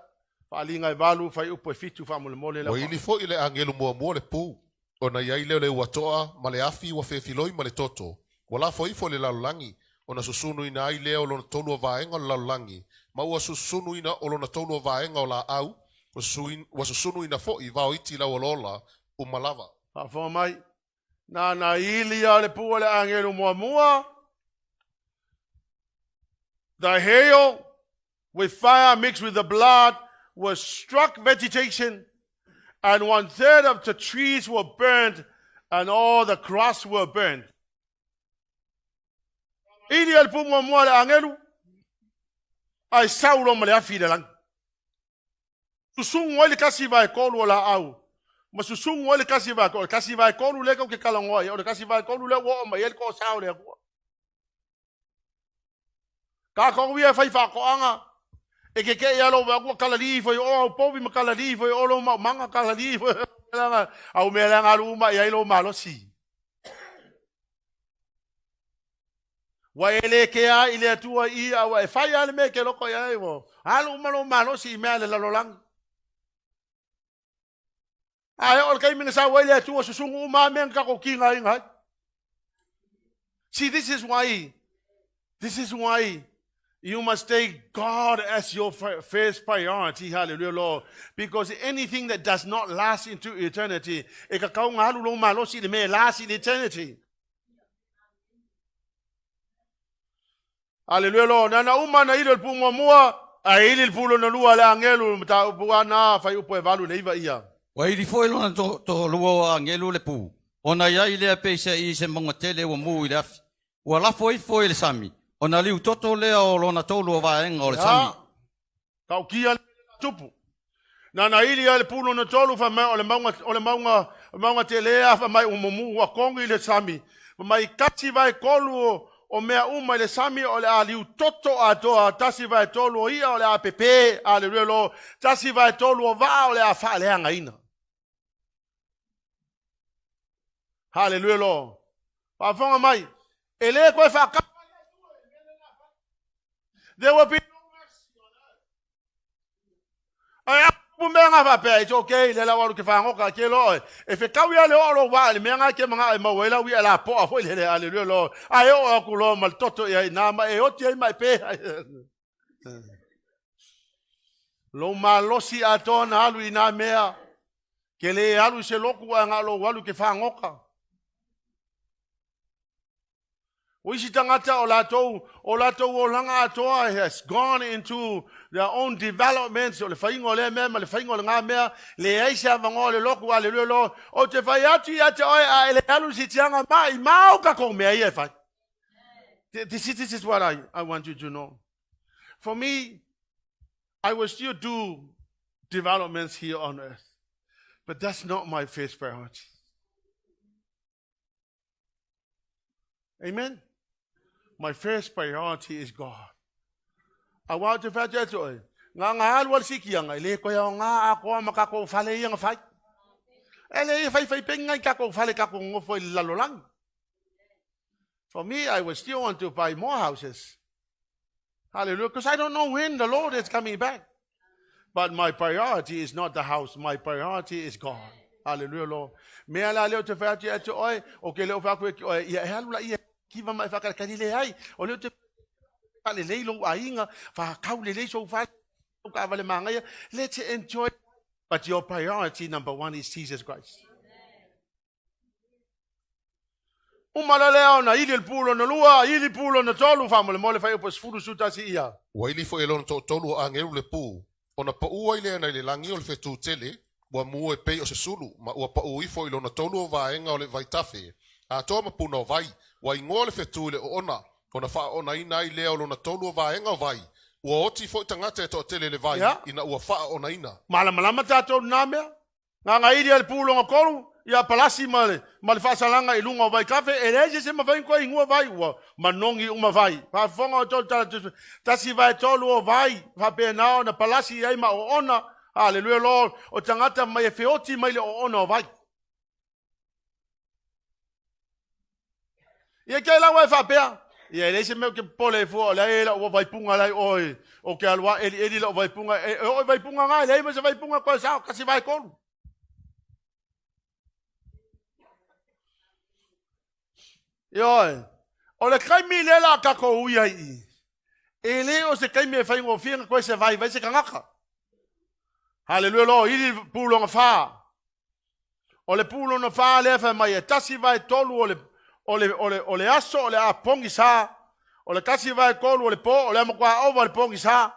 alinga valu fai upo e fitu fa mo le la. Wa ili fo ile angelo mo le pu. Ona ia ile le watoa male afi wa fefiloi male toto. Wala fo ifo le lalangi. Ona susunu ina ai leo lona tolu vaenga o lalangi. Ma ua susunu ina o lona tolu vaenga o la au. Wa susunu ina fo i vao iti la walola umalava. Pa fo mai. Na ili ya le pu le angelo mo. The hail with fire mixed with the blood was struck vegetation, and 1/3 of the trees were burned, and all the grass were burned. Ili el pumo mo le angelu ai saulo mo le afi de lang. Susung wale kasi vai kolu la au. Ma susung wale kasi vai kolu le ko ke kalongo ya o kasi vai kolu le wo ma yel ko sau le ko. Ka ko wi fai fa ko anga. E ke ya lo wa ko kala li fo o povi ma kala li fo o lo manga kala li fo. Au me la ngalu ma ya lo malo si. Wa ele ke a ile tua I a wa fai ale me ke lo ko ya wo. Alu malo si me le lo lang. Ai ol kai minga sa wa ile tua susungu ma men ka ko kinga inga. See, this is why you must take God as your first priority. Hallelujah, Lord. Because anything that does not last into eternity, it can last in eternity. Hallelujah, Lord. Nana umana ile pumo mua, a ile pulo na lua le angelu mta buana fa upo evalu leiva ia. Wa ili foi lona to lua angelu le pu. Ona ia ile pesa I se mongotele wa mu ile afi. Wa la foi le sami. Ona liu toto lea o lona tolu vaenga o le sami. Kau kia tupu. Na ili ya le pulo na tolu fa mai o le maunga te lea fa mai umumu wa kongi le sami. Mai kati vai kolu o mea uma le sami o le a liu toto atoa. Tasi vai tolu o ia o le a pepe. Hallelujah lo. Tasi vai tolu o va o le a fa leanga ina. Hallelujah lo. Pa fonga mai. Ele koe fa ka. There will be no mercy on earth. It's okay. Le la waru ke fa ngoka ke lo. E fe ka wi ale o lo wa le menga ke manga ma wela wi ala po fo le hallelujah lo. Ai o ku lo mal toto ya na ma e o ti mai pe. Lo malosi atona alu ina mea. Ke le alu se loku anga lo walu ke fa ngoka. Wisi tangata o langa atoa has gone into their own developments. O le whaingo le mea, ma le whaingo le ngā mea, le eisa vango le loku a le lo. O te whai atu I ate oi a ele alu si tianga mai, mau ka kong mea I e whai. This is what I want you to know. For me, I will still do developments here on earth. But that's not my first priority. Amen? My first priority is God. I want to fight that way. Nga halwal sikiang ile ko ya nga ako makako fale yang fight. Ele fai pengai kako fale kako ngofo lalo lang. For me, I would still want to buy more houses. Hallelujah, because I don't know when the Lord is coming back. But my priority is not the house. My priority is God. Hallelujah, Lord. Me ala leo te fight that way. Okay, leo fa ko ya halula ia kiva mai fa ka le ai o le te le le lo ainga fa ka le so fa ka vale manga let's enjoy, but your priority number one is Jesus Christ. Umala leo na ili pulo na lua ili pulo na tolu fa mo fa po sfuru suta si ia wa ili fo elon tolu angelu le pu ona pa ua ile na le langi o le fetu tele wa mu e pe o se sulu ma ua pa ui fo elon tolu va enga o le vaitafe a to ma puno vai wa ingole fetu le ona fa ona ina I leo lona tolu va enga vai wa oti fo tangata to tele le vai ina ua fa ona ina malama tato na me nga ili al pulo ngakolu ya palasi male fa salanga I lunga vai kafe eleje se ma vai ko ingua vai wa manongi uma vai pa fonga to ta si vai tolu vai fa pe na palasi ai ma ona Halleluia, Lord. O tangata mai e feoti mai le o ono vai. Ia ke la wa fa pea. Ia le se me ke pole fo la e la o vai punga lai oi. O ke alwa eli la vai punga o vai punga ngai le ma se vai punga ko sa kasi vai kon. Yo. O le kai mi le la ka ko uia I. Ele o se kai me fai ngo finga ko se vai se kangaka. Halleluia, Lord. Ili pulo nga fa. O le pulo na fa le fa mai tasi vai tolu o le aso o le apongi sa. O le kasi vai kolu o le po o le makwa over le pongi sa.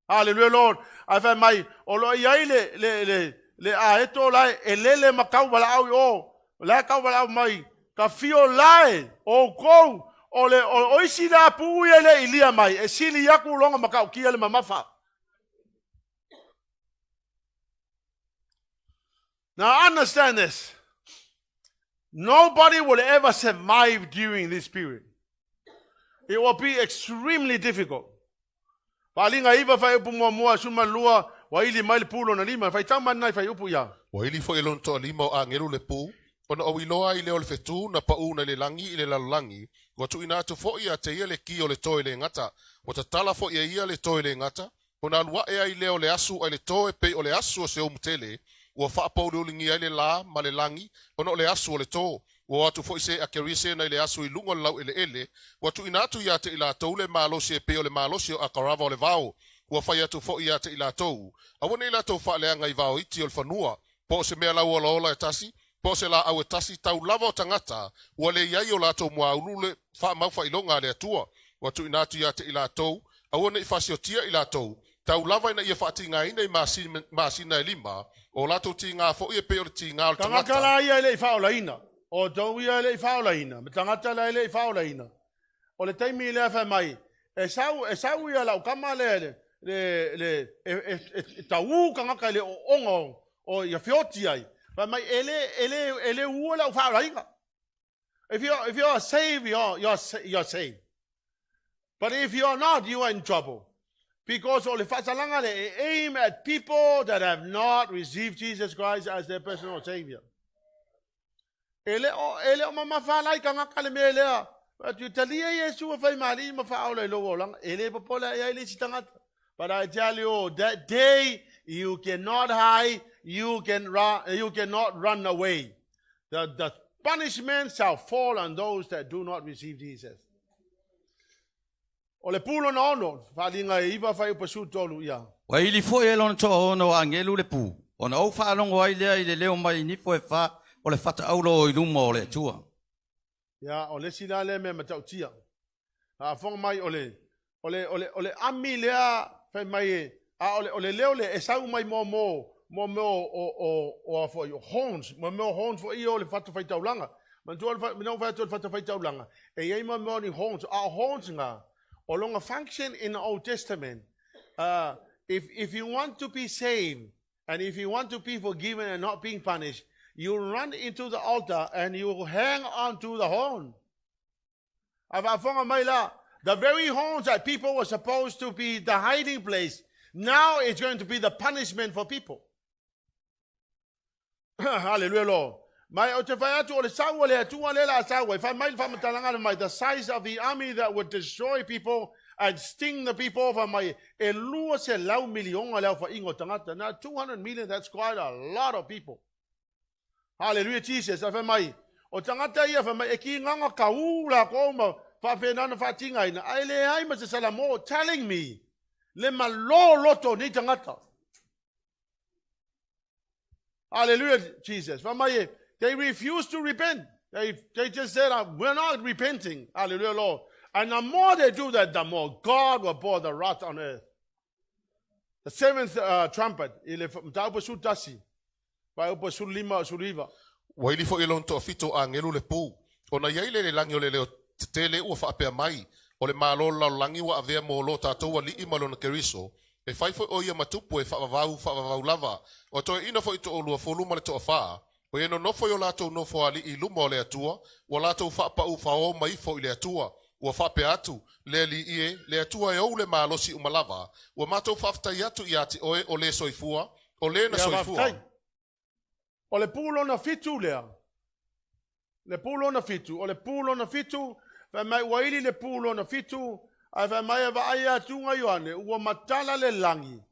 Halleluia, Lord. Ai fa mai o lo ia le a eto lai elele makau bala au o. La kau bala mai ka fio lai o ko o isi la pu ele ilia mai e sili yaku longa makau kia le mamafa. Now understand this. Nobody will ever survive during this period. It will be extremely difficult. Palinga iwa fai upu mua suma lua wa ili mai pulo na lima fai tama nai fai upu ya. Wa ili fo elon to lima o angeru le pu. Ona o iloa I le o le fetu na pau na le langi I le lalangi. Wa tu ina atu fo ia te ia le ki o le toe le ngata. Wa ta tala fo ia le toe le ngata. Ona alua ea I le o le asu ai le toe pe o le asu o se umtele. Wa fa pau le ulingi ai le la ma le langi. Ona o le asu o le to. Wa atu fo ise akerise na le asu I lungo lau ele. Wa tu ina atu ia te ila tau le malosi e pe o le malosi o akarava o le vao. Wa fa atu fo ia te ila tau. Awane ila tau fa leanga I vao iti o le fanua. Po se mea lau o la e tasi. Po se la au e tasi tau lava o tangata. Wa le iai o la tau mua ulule fa maufa ilonga le atua. Wa tu ina atu ia te ila tau. Awane I fasio tia ila tau. Tau lava ina ia fati ngā ina I maasina e lima. O lato ti ngā fo ia pe o ti ngā o tangata. Tangata ia le I whaola ina. O tau ia le I whaola ina. Tangata la le I whaola ina. O le taimi le awha mai. E sau ia lau kama le tau kangaka le o ongo o ia whioti ai. But my ele ua lau whaola ina. If you're saved, you're saved. But if you're not, you are in trouble. Because all the fasalanga they aim at people that have not received Jesus Christ as their personal Savior. Ele o mama falai kanga kaleme ele. But you tell Yesu fai mali ma faola lo lang ele popola ele sitangat. But I tell you that day you cannot hide, you cannot run away. The punishment shall fall on those that do not receive Jesus. O le pulo na ono, whalinga e iwa whai upasu tolu ia. Wa ili fo e lon to ono angelu le pu. Ona o fa longo ai le leo mai ni fo e fa o le fata aulo I luma o le tua. Ia, o le sila le me matau tia. A fonga mai ole ami lea whai mai e. A ole leo le e sau mai mo o fo i horns. Mo horns fo I o le fata whai taulanga. Mantua minau whai atu le fata whai taulanga. E iei mo ni horns. A horns nga. Along a function in the Old Testament, if you want to be saved and if you want to be forgiven and not being punished, you run into the altar and you hang on to the horn. The very horns that people were supposed to be the hiding place, now it's going to be the punishment for people. Hallelujah, Lord. The size of the army that would destroy people and sting the over my 200 million, that's quite a lot of people. Hallelujah, Jesus. Telling me hallelujah, Jesus. They refused to repent. They just said, we're not repenting. Hallelujah, Lord. And the more they do that, the more God will pour the wrath on earth. The seventh trumpet. Waili fo ilon to fito angelu le pu. Ona yaile le langi o le leo tele ua whaapea mai. O le malo lau langi wa avea mo lo tātou wa li imalo na keriso. E fai fo o ia matupu e whaavavau lava. O toi ina fo ito o lua fo luma le to afaa. O eno nofo yo lato nofo ali I luma o le atua. O lato whaapa u whao mai fo I le atua. Ua whape atu. Le li ie, le atua e au le malosi umalava, ua matou whaftai atu i ati oe o le soifua, o le na Ia soifua. whaftai. O le pūlo na fitu lea. Le pūlo na fitu. O le pūlo na fitu, whai mai waili le pūlo na fitu, ai whai mai ava ai atunga ioane, ua matala le langi.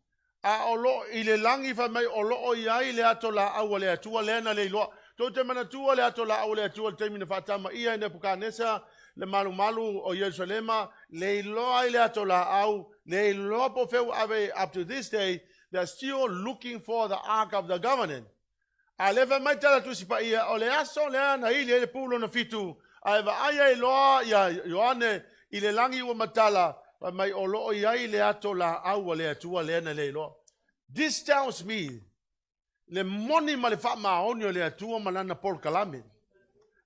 A olo i le langi whai mai olo o iai le ato la au le atua lena le iloa. Tau te mana tua le ato la au le atua le teimina whatama ia ina pukanesa, le malu malu o Yerusalema, le iloa i le ato la au, le iloa po feu ave up to this day, they're still looking for the Ark of the Covenant. A lewa mai tala tusi pa ia, o le aso lea na ili le pulo na fitu, a eva aia iloa ia Ioane, i le langi ua matala, pa mai o loo iai le ato la au le atua lea na le iloa. This tells me, le moni ma le wha maoni o le atua malana Paul Kalame.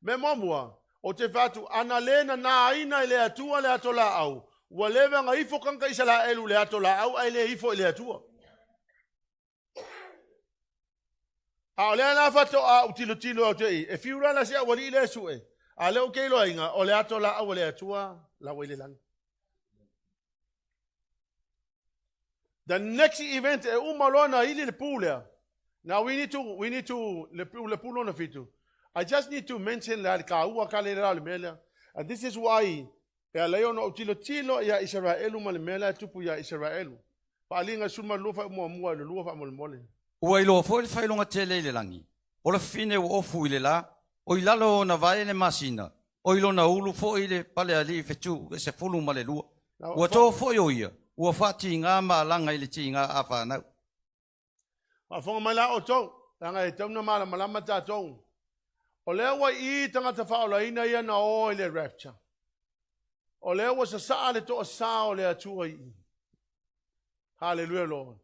Me mamua, o te whatu, ana lena na aina i le atua le ato la au, ua lewa nga ifo kanka isa la elu le ato la au, ai le ifo i le atua. A le ana fato a utilo tilo au te i. E fiura la sia wali le sue. A leo keilo inga o le ato la au le atua la wele lang. The next event e umalona ili le pulea. Now we need to le pulo na fitu. I just need to mention la ka ua ka le le mela. And this is why e leo no utilo tilo ya Israelu ma le mela tupu ya Israelu. Pa linga suma lufa mo le lufa mo le mole. Ua ilo fo le whailonga tele i le langi. O le fine o ofu i le la, o i lalo na vae le masina, o ilo na ulu fo i le pale ali fetu e se fulu ma le lua. Ua tō fo i o ia, ua whati ngā ma langa i le ti ngā a whanau. A whonga mai la o tau, tanga e tauna mara malama tā tau. O lea wa I tangata whaola ina ia na o i le rapture. O lea wa sa saa le toa saa o le atua I. Halleluiah Lord.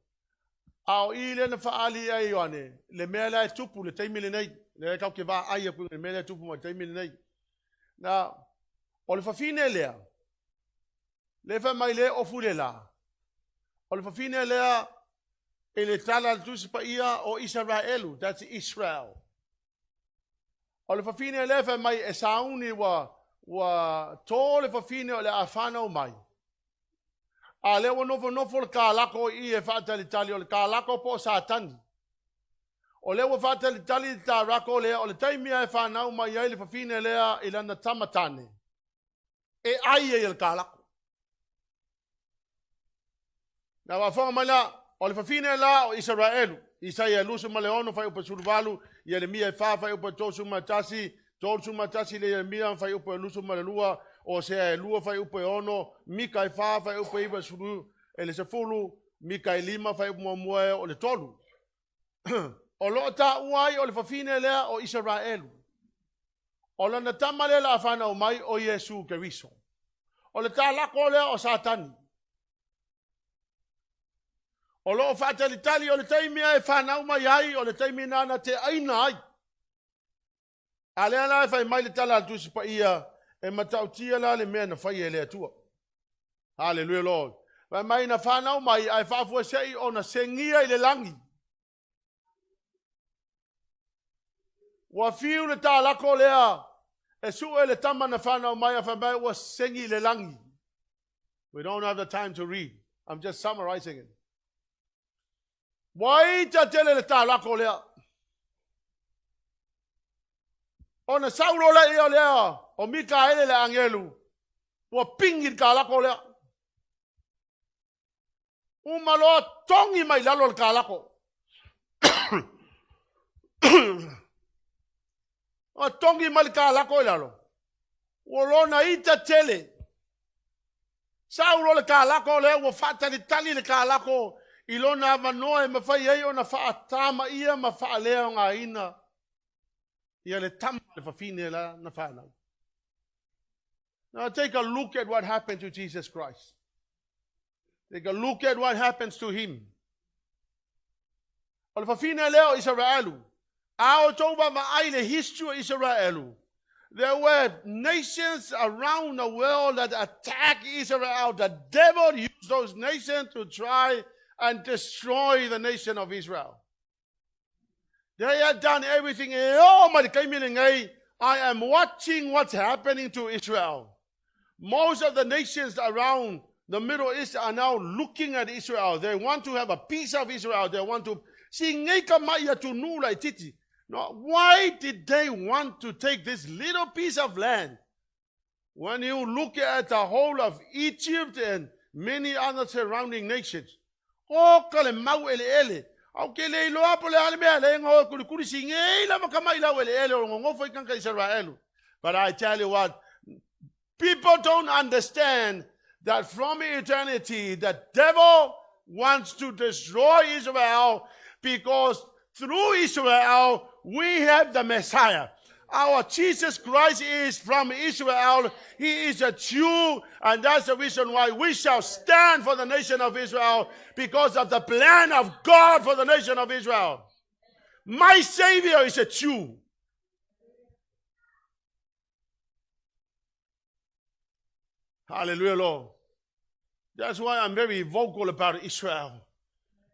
Ao I le na whaali ai wane, le mea la e tupu le teimile nei, le kau ke wā aia pu le mea la e tupu ma teimile nei. Na, o le whawhine lea, le wha mai le ofu le la. O le whawhine lea, e le tala le tusi pa ia o Israelu, that's Israel. O le whawhine le wha mai e sauni wa tō le whawhine o le awhanau mai. A lewa nofo le kālako I e whaatalitali o le kālako po sātani. O lewa whaatalitali tā rako lea o le taimia e whanau mai ai le whawhine lea I lana tamatane. E ai e le kālako. Na wawhonga mai la, o le whawhine la o Israelu. Isai e lusu ma le ono whai upa suruvalu, I le mia e whai upa tōsu matasi le mia whai upa lusu ma le lua, o se e lua whai upe ono, mika e wha whai upe iwa suru, e le se fulu, mika e lima whai upe mua o le tolu. O loo ta uai o le whawhine lea o Israelu. O lana tamale la whana o mai o Yesu Keriso. O le ta lako lea o Satani. O loo whaatalitali o le taimia e whanau mai ai, o le taimia nana te aina ai. A lea la e whai mai le tala tusi pa ia, e matautia la le mea na whai e le atua. Halleluiah Lord. Vai mai na whanau mai ai whafua sei o na sengia I le langi. Wa fiu le tā lako lea e su e le tama na whanau mai a whamai wa sengi le langi. We don't have the time to read. I'm just summarizing it. Wai ta tele le tā lako lea. O na saulo le ia lea. O Mikaele le angelu. Ua pingin ka lako lea. Umaloa tongi mai lalo le ka lako. O tongi mai le ka lako lalo. Ua lona ita tele. Saulo le ka lako lea. Ua fata ni tali le ka lako. Ilona avanoa e mawhai ei o na whaatama ia ma whaalea ngā ina. Ia le tama le whawhine la na whanau. Now take a look at what happened to Jesus Christ. Take a look at what happens to him. O le whawhine leo Israelu. Ao tauba maai le history of Israelu. There were nations around the world that attacked Israel. The devil used those nations to try and destroy the nation of Israel. They had done everything. I am watching what's happening to Israel. Most of the nations around the Middle East are now looking at Israel. They want to have a piece of Israel. They want to see. Now, why did they want to take this little piece of land? When you look at the whole of Egypt and many other surrounding nations, but I tell you what, people don't understand that from eternity, the devil wants to destroy Israel because through Israel, we have the Messiah. Our Jesus Christ is from Israel. He is a Jew, and that's the reason why we shall stand for the nation of Israel, because of the plan of God for the nation of Israel. My Savior is a Jew. Hallelujah, Lord. That's why I'm very vocal about Israel.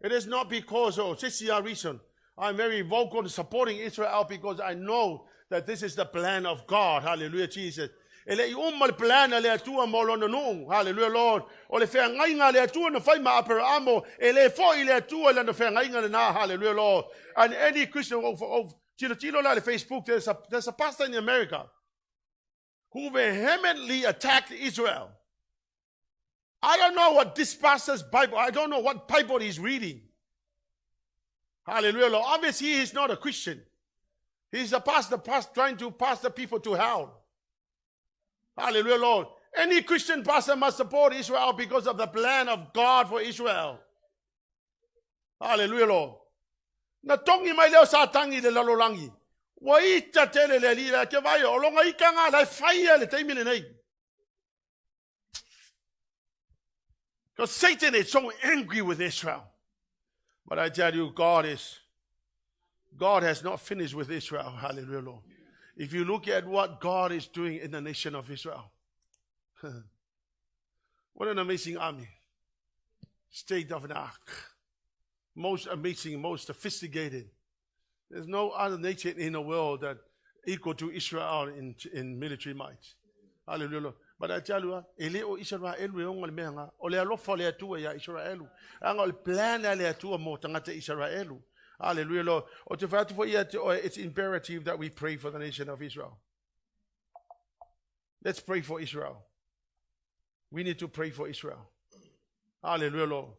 It is not because of this is our reason. I'm very vocal in supporting Israel because I know that this is the plan of God. Hallelujah, Jesus. Plan hallelujah, Lord. Hallelujah, Lord. And any Christian Facebook, there's a pastor in America who vehemently attacked Israel. I don't know what this pastor's Bible, I don't know what Bible he's reading. Hallelujah, Lord. Obviously, he's not a Christian. He's a pastor trying to pastor people to hell. Hallelujah, Lord. Any Christian pastor must support Israel because of the plan of God for Israel. Hallelujah, Lord. Na tongi mai leo sa tangi le lalolangi. Wa ita tele le lila ke vai o longa ika nga lai fai le taimile nei. Because Satan is so angry with Israel. But I tell you, God has not finished with Israel. Hallelujah, Lord. If you look at what God is doing in the nation of Israel, what an amazing army. State of the art. Most amazing, most sophisticated. There's no other nation in the world that equal to Israel in military might. Hallelujah, Lord. But I tell you, Eleo Israel elu menga ole alofa le tu ya Israel. Angol plan le tu mo tangata Israel. Hallelujah, Lord. It's imperative that we pray for the nation of Israel. Let's pray for Israel. We need to pray for Israel. Hallelujah, Lord.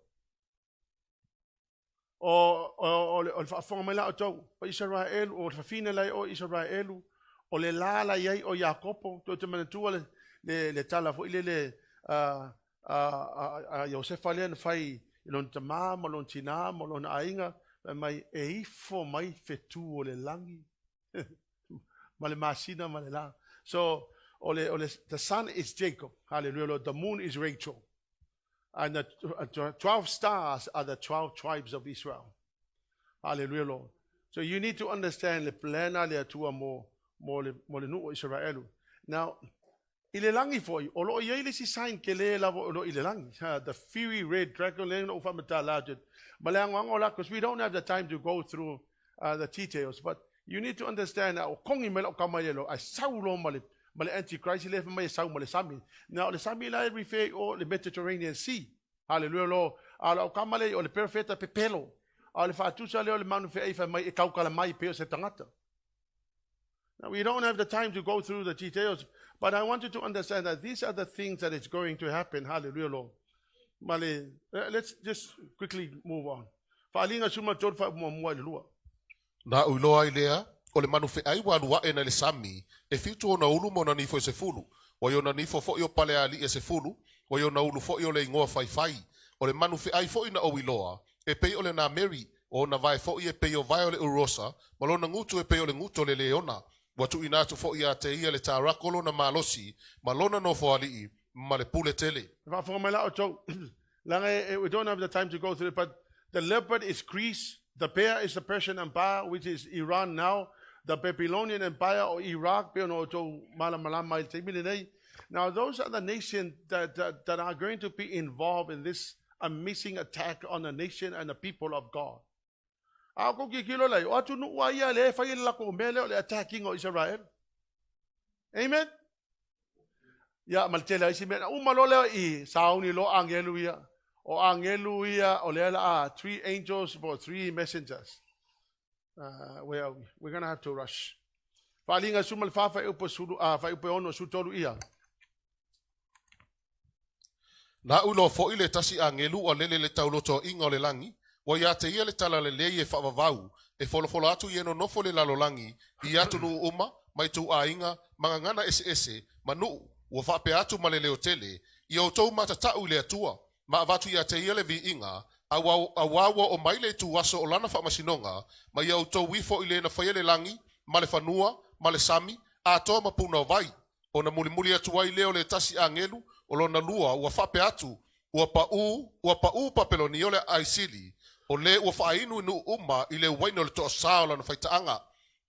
O formula to Israel o fafina lai o Israel o le la la yai o Jacopo to te manutua le tala fo ile le Joseph Allen fai lon tama mo lon tina mo lon ainga mai eifo mai fetu o le langi male masina male la. So the sun is Jacob. Hallelujah, Lord. The moon is Rachel. And the 12 stars are the 12 tribes of Israel. Hallelujah, Lord. So you need to understand the plan ale atua mo le nu Israel. Now, ilelangi for you. Olo yele si sign kele lavo olo ilelangi. The fiery red dragon len of amatalajet. Malangola, because we don't have the time to go through the details. But you need to understand that kongi melo kamayelo I saulo male. Male Antichrist left my sound male Sami. Now the Sami la refer or the Mediterranean Sea. Hallelujah, Lord. Ala kamale o le perfeta pepelo. Ala fatusa le manu fe ifa mai kaukala mai pe se tangata. Now we don't have the time to go through the details, but I want you to understand that these are the things that is going to happen. Hallelujah, Lord. Male, let's just quickly move on. Falinga suma tot fa mo lua. Na uloa ilea o le manu fe ai wa ena le Sami e fitu na ulu mo na nifo se fulu o yo na nifo fo yo pale ali e se fulu o yo na ulu fo yo le ngoa fai o le manu fe ai fo ina o iloa e pe o le na Mary o na vai fo e pe o vai o le urosa malo na ngutu e pe o le nguto le leona watu ina tu fo ia te ia le tarakolo na malosi malona no fo ali ma le pule tele. We don't have the time to go through it, but the leopard is Greece, the bear is the Persian Empire, which is Iran now. The Babylonian Empire or Iraq. Now those are the nations that are going to be involved in this amazing attack on the nation and the people of God. Attacking Israel. Amen. ia maltela isi mena umalo le I sauni lo angeluia o angeluia o le la 3 angels for 3 messengers. Where are we? We're going to have to rush. Falinga sumal fa upo sulu fa upo ono sutolu ia. Na ulo fo ile tasi angelu o lele le tauloto inga o le langi, wa ia te ia le tala le lei e whaavavau, e folofolo atu i eno nofo le lalo langi, I atu nu uma, mai tu a inga, mga ngana ese, manu, ua whape atu ma le leo tele, I o tau matatau le atua, ma avatu ia te ia le vi inga, a wawa o maile tu waso o lana whaamasinonga, ma ia o tau wifo ile na whaiele langi, ma le whanua, ma le sami, a toa mapuna o vai, o na mulimuli atu wai leo le tasi angelu, o lona lua ua whape atu ua pa'u papeloni o le aisili o le ua whainu inu uma I le waino le toa sao lana whaitaanga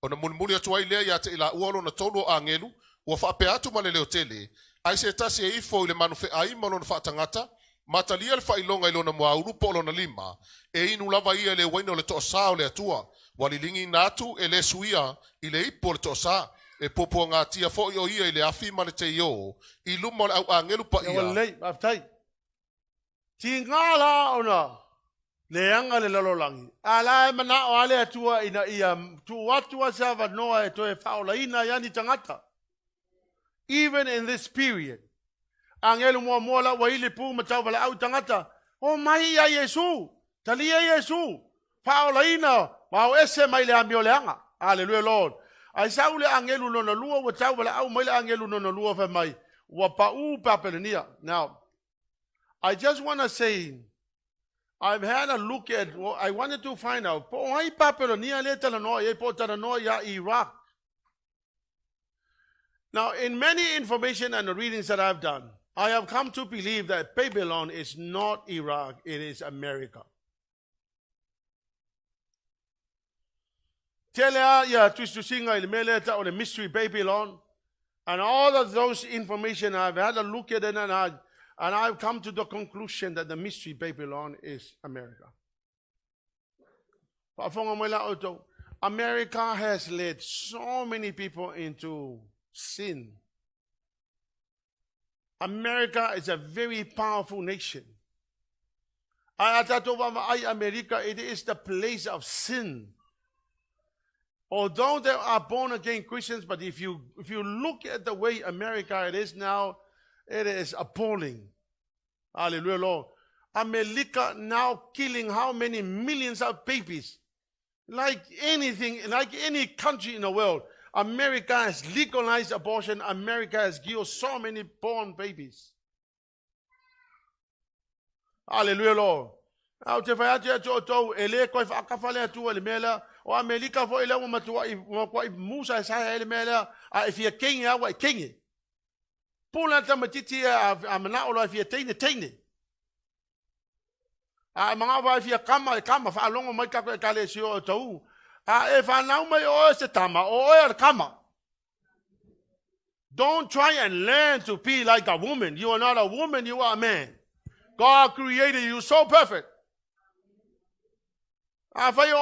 o na mulimuli atu ai lea ia te ila ua lona tolu o angelu ua whape atu ma le leo tele ai se tasi e ifo I le manufe ai ma lona whaatangata matalia le whailonga I lona muauru po lona lima e inu lava ia le waino le toa sao le atua walilingi natu e le suia I le ipo le toa saa e popo ngā tia fo I o ia I le afi ma le te io I luma le au angelu pa ia. Ia walei, aftai. Ti ngala ona le anga le lalolangi. Ala e mana o ale atua ina ia tu watua sa vanoa e toe whaola ina yani tangata. Even in this period. Angelu mua la wa ile pu matau wala au tangata. O mai ia Yesu. Talia Yesu. Whaola ina. Mau ese mai le amio le anga. Hallelujah Lord. Ai saule angelu no lua wa tau wala au mai le angelu no lua fa mai. Wa pa'u papelania. Now, I just want to say, I've had a look at, I wanted to find out, po ai papelania le talanoa, e po talanoa ya Iraq. Now, in many information and the readings that I've done, I have come to believe that Babylon is not Iraq, it is America. Tele ya twistu singa il meleta o the mystery Babylon. And all of those information, I've had a look at it and I've come to the conclusion that the mystery Babylon is America. America has led so many people into sin. America is a very powerful nation. America, it is the place of sin. Although there are born-again Christians, but if you look at the way America it is now, it is appalling. Hallelujah, Lord. America now killing how many millions of babies? Like anything, like any country in the world. America has legalized abortion. America has killed so many born babies. Hallelujah, Lord. Au te whai ate atu o tau, e le koe whaakawhale atu ele mea o Amerika fo ele o matua I musa e sahe ele mea a e fia kenge awa e kenge. Pula tamatiti a mana olo e fia teine. A mga wa e fia kama, whaalongo mai kako e kale si o tau. A e whanau mai o se tama, o e kama. Don't try and learn to be like a woman. You are not a woman, you are a man. God created you so perfect. Hallelujah,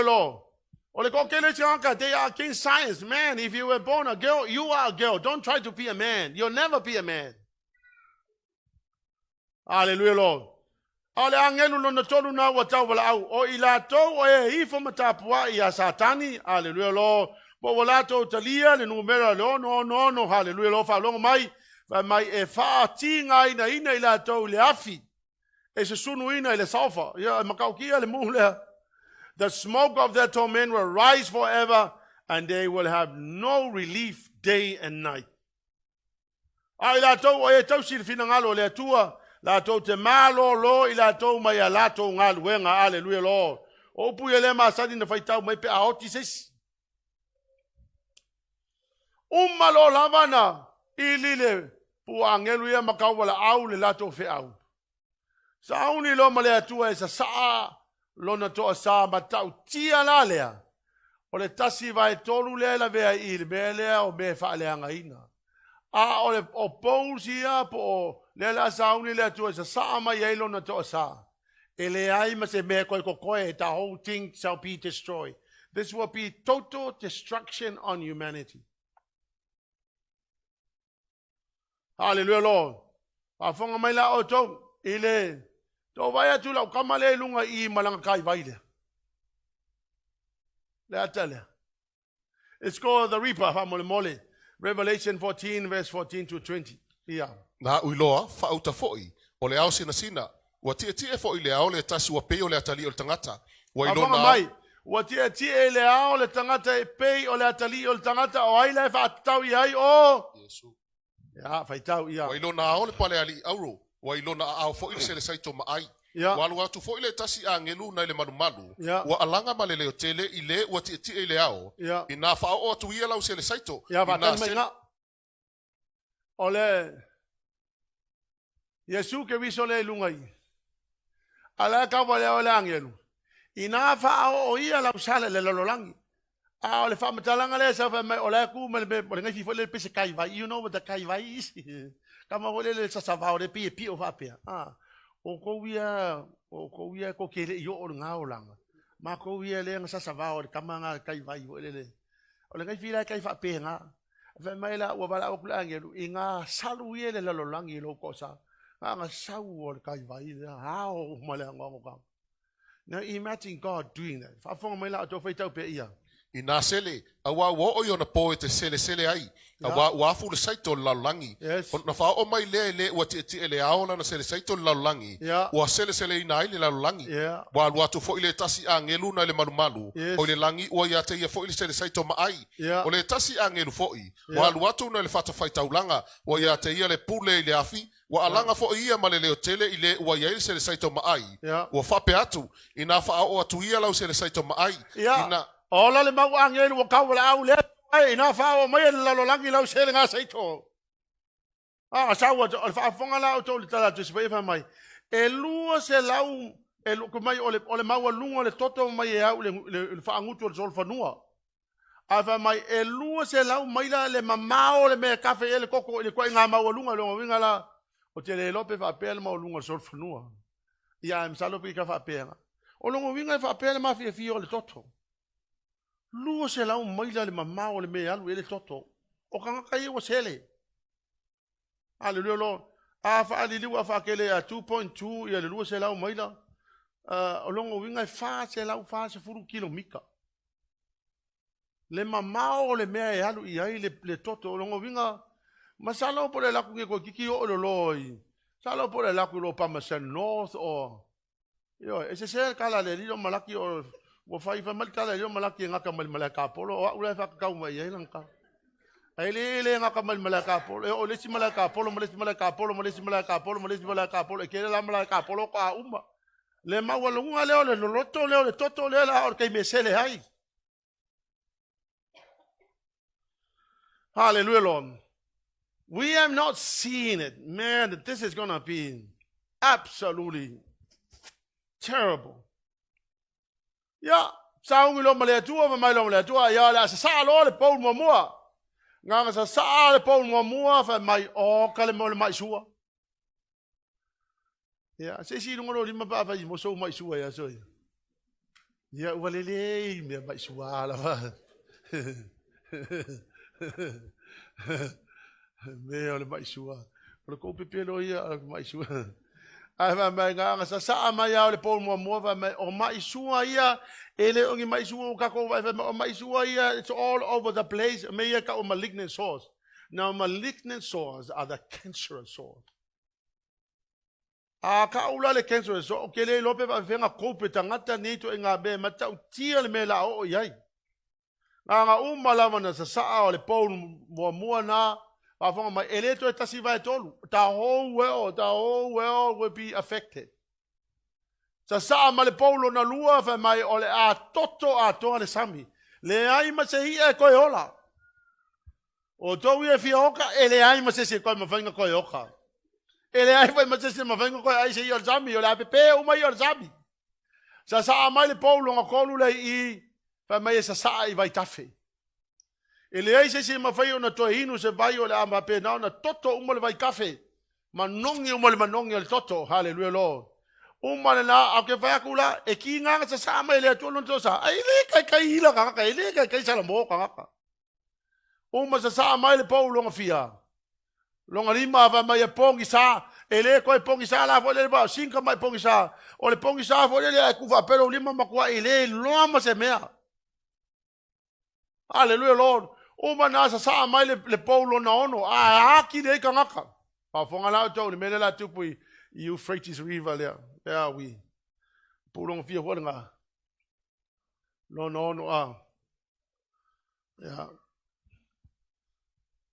Lord. They are against science. Man, if you were born a girl, you are a girl. Don't try to be a man. You'll never be a man. Hallelujah, Lord. Ale angelu no tolu na watau wala au. O ilato o e hifo matapua ia satani. Hallelujah, Lord. Bo walato talia le numera no. Hallelujah, Lord. Falongo mai. Mai e whaatinga ina ila tau le afi. E se sunu ina le salfa. Ia makaukia le muhlea. The smoke of their torment will rise forever, and they will have no relief day and night. Ai la tau o e tau silfina ngalo le atua. La tau te malo lo ila tau mai a la tau ngalo wenga. Hallelujah, Lord. O puye le masadi na whaitau mai pe a hoti sesi. Umalo lavana ilile. Pu angelu ia makau wala au le lato fe au. Sa auni lo male atua e sa saa lona toa saa matau tia la lea. O le tasi vai tolu lea la vea I le mea lea o mea wha lea ngaina. A o le o pousi ia po o lea la sa auni le atua e sa saa mai ei lona toa saa. E le ai ma se mea koe kokoe the whole thing shall be destroyed. This will be total destruction on humanity. Hallelujah, Lord. Afonga mai la o tau, ile. Tau vai atu lau kamale lunga I malanga kai vai lea. Lea tale. It's called the reaper, hamole mole. Revelation 14, verse 14 to 20. Yeah. Na uiloa, whauta fo'i, o le ao sina sina, ua tie fo'i le ao le tasi ua pei o le atali o le tangata. Ua Afonga mai, ua tie le ao le tangata e pei o le atali o le tangata o ai le whaatau I ai o. Yesu. Ya, whaitau ia. Ua ilona ao le pale ali auro, ua ilona ao fo'i le sele saito maai. Ya. Ua alu atu fo'i le tasi a ngelu na le manumalu, Ya. ua alanga ma le leo tele I le ua tie le ao, Ya. ina whao o atu ia lau sele saito. Ya, Ina watan mai se- nga. Ole, Yesu ke viso le lungai. Ala ka wale o le angelu. Ina whao o ia lau sale le lololangi. A ole wha matalanga le sa wha mai o le ku me le ngai fifo le pese kai vai. You know what the kai vai is? Kama ole le sa savao le pi o whapea. O ko wia ko kele I o ngā o langa. Ma ko wia le sa savao le kama ngā kai vai o le. O le ngai fila kai whapea ngā. Wha mai la ua wala o kula angelu. I ngā salu ia le lololangi lo kosa. Ngā sau o le kai vai. Hao male ngongo kama. Now imagine God doing that. Whafonga mai la o tō whaitau pe ia. Ina sele, awa wa o yona po e te sele ai. Awa wafu le saito lalangi. Yes. Na wha o mai le ua tie le aona na sele saito lalangi. Yeah. Ua sele ina ai le lalangi. Yeah. Wa alu atu fo ile tasi a ngelu na le manumalu. Yes. O le langi ua ia te ia fo ile sele saito maai. Yeah. O le tasi a ngelu fo i. Yeah. Wa alu atu na le fata faitaulanga. Ua ia te ia le pule ile afi. Wa alanga fo ia ma le leo tele ile ua ia ile sele saito maai. Yeah. Ua fape atu. Ina wha o atu ia lau sele saito maai. Yeah. Ina Ola le mau angelu o kau la au le. Ai na whao mai le lalolangi lau sele ngā saito. Saua o whaafonga la o tō le tala tu sipa iwha mai. E lua se lau, e luku mai o le maua lunga le toto mai e au le whaangutu o le sol whanua. A wha mai e lua se lau mai la le mamao le mea kafe e le koko le koe ngā maua lunga le winga la. O te le lope whaapea le maua lunga le sol whanua. Ia e msalopi ka whaapea nga. O longo winga e whaapea le mawhia fia o le toto. Lua se lau maila le mamao le mea alu e le toto. O kangaka i wa sele. Halleluia Lord. A whaali liwa whakele a 2.2 i a le lua se lau maila. O longo winga e wha se lau wha se furu kilomika. Le mamao le mea e alu i ai le toto. O longo winga. Masala o po le laku nge ko kiki o lo loi. Sala o po le laku lo Pamasan North o. Yo, ese se kala le lilo malaki o. Wa fai fa mal kala yo malaki ngaka mal malaka polo o ula fa ka uma ye lanka ai le ngaka mal malaka polo o le si malaka polo le si malaka polo le si malaka polo le si malaka polo ke le malaka polo ka uma le mawalunga le loto le toto le la or ke me sele ai. Hallelujah Lord. We have not seen it, man, that this is going to be absolutely terrible. Ya, saungi lo male tua mai lo male tua ya la sa lo le Paul mo. Nga sa le Paul mo fa mai o kale mo le mai sua. Ya, se si ngo lo lima pa fa mo so mai sua ya so. Ya walele me mai sua la va. Me o le mai sua. Lo ko pepelo ya mai sua. Ai va mai nga sa mai ya le Paul mo va mai o mai sua ia ele ongi mai sua ka ko va o mai sua ia it's all over the place me ia ka o malignant sores. Now malignant sores are the cancerous sores. A ka ula le cancerous so ke le lope va venga ko petangata ni to nga be mata o tia le mela o yai. Nga umala mana sa o le Paul mo na Afonga mai eleto e tasi vai tolu. The whole world will be affected. Sa ma le Paulo na lua fa mai ole a toto a tonga le sami. Le ai ma se hi e koe ola. O to e fi oka ele ai ma se koe ma fanga koe oka. Ele ai vai ma se ma fanga koe ai se i o sami o la pepe o mai o sami. Sa mai le Paulo nga kolu le I fa mai sa I vai tafe. Ele ai se mawhai o na toi hinu se vai o le ama pena o na toto umole vai kafe. Manongi umole manongi o le toto. Halleluia Lord. Umana na au ke fa kula e kinga sa sama ile tu lon to sa ai le kai ila ka kai le kai sa mo ka uma sa sama ile Paulo ngafia longa lima va mai pongi sa ele ko pongi sa la fo le ba cinco mai pongi sa o le pongi sa fo le ku va pero lima makua ile loma se mea Halleluiah Lord uma na sa sama ile Paulo na ono a ki le ka ngaka pa fonga la to le mele la tupu Euphrates River there we pulong fia ho nga no ya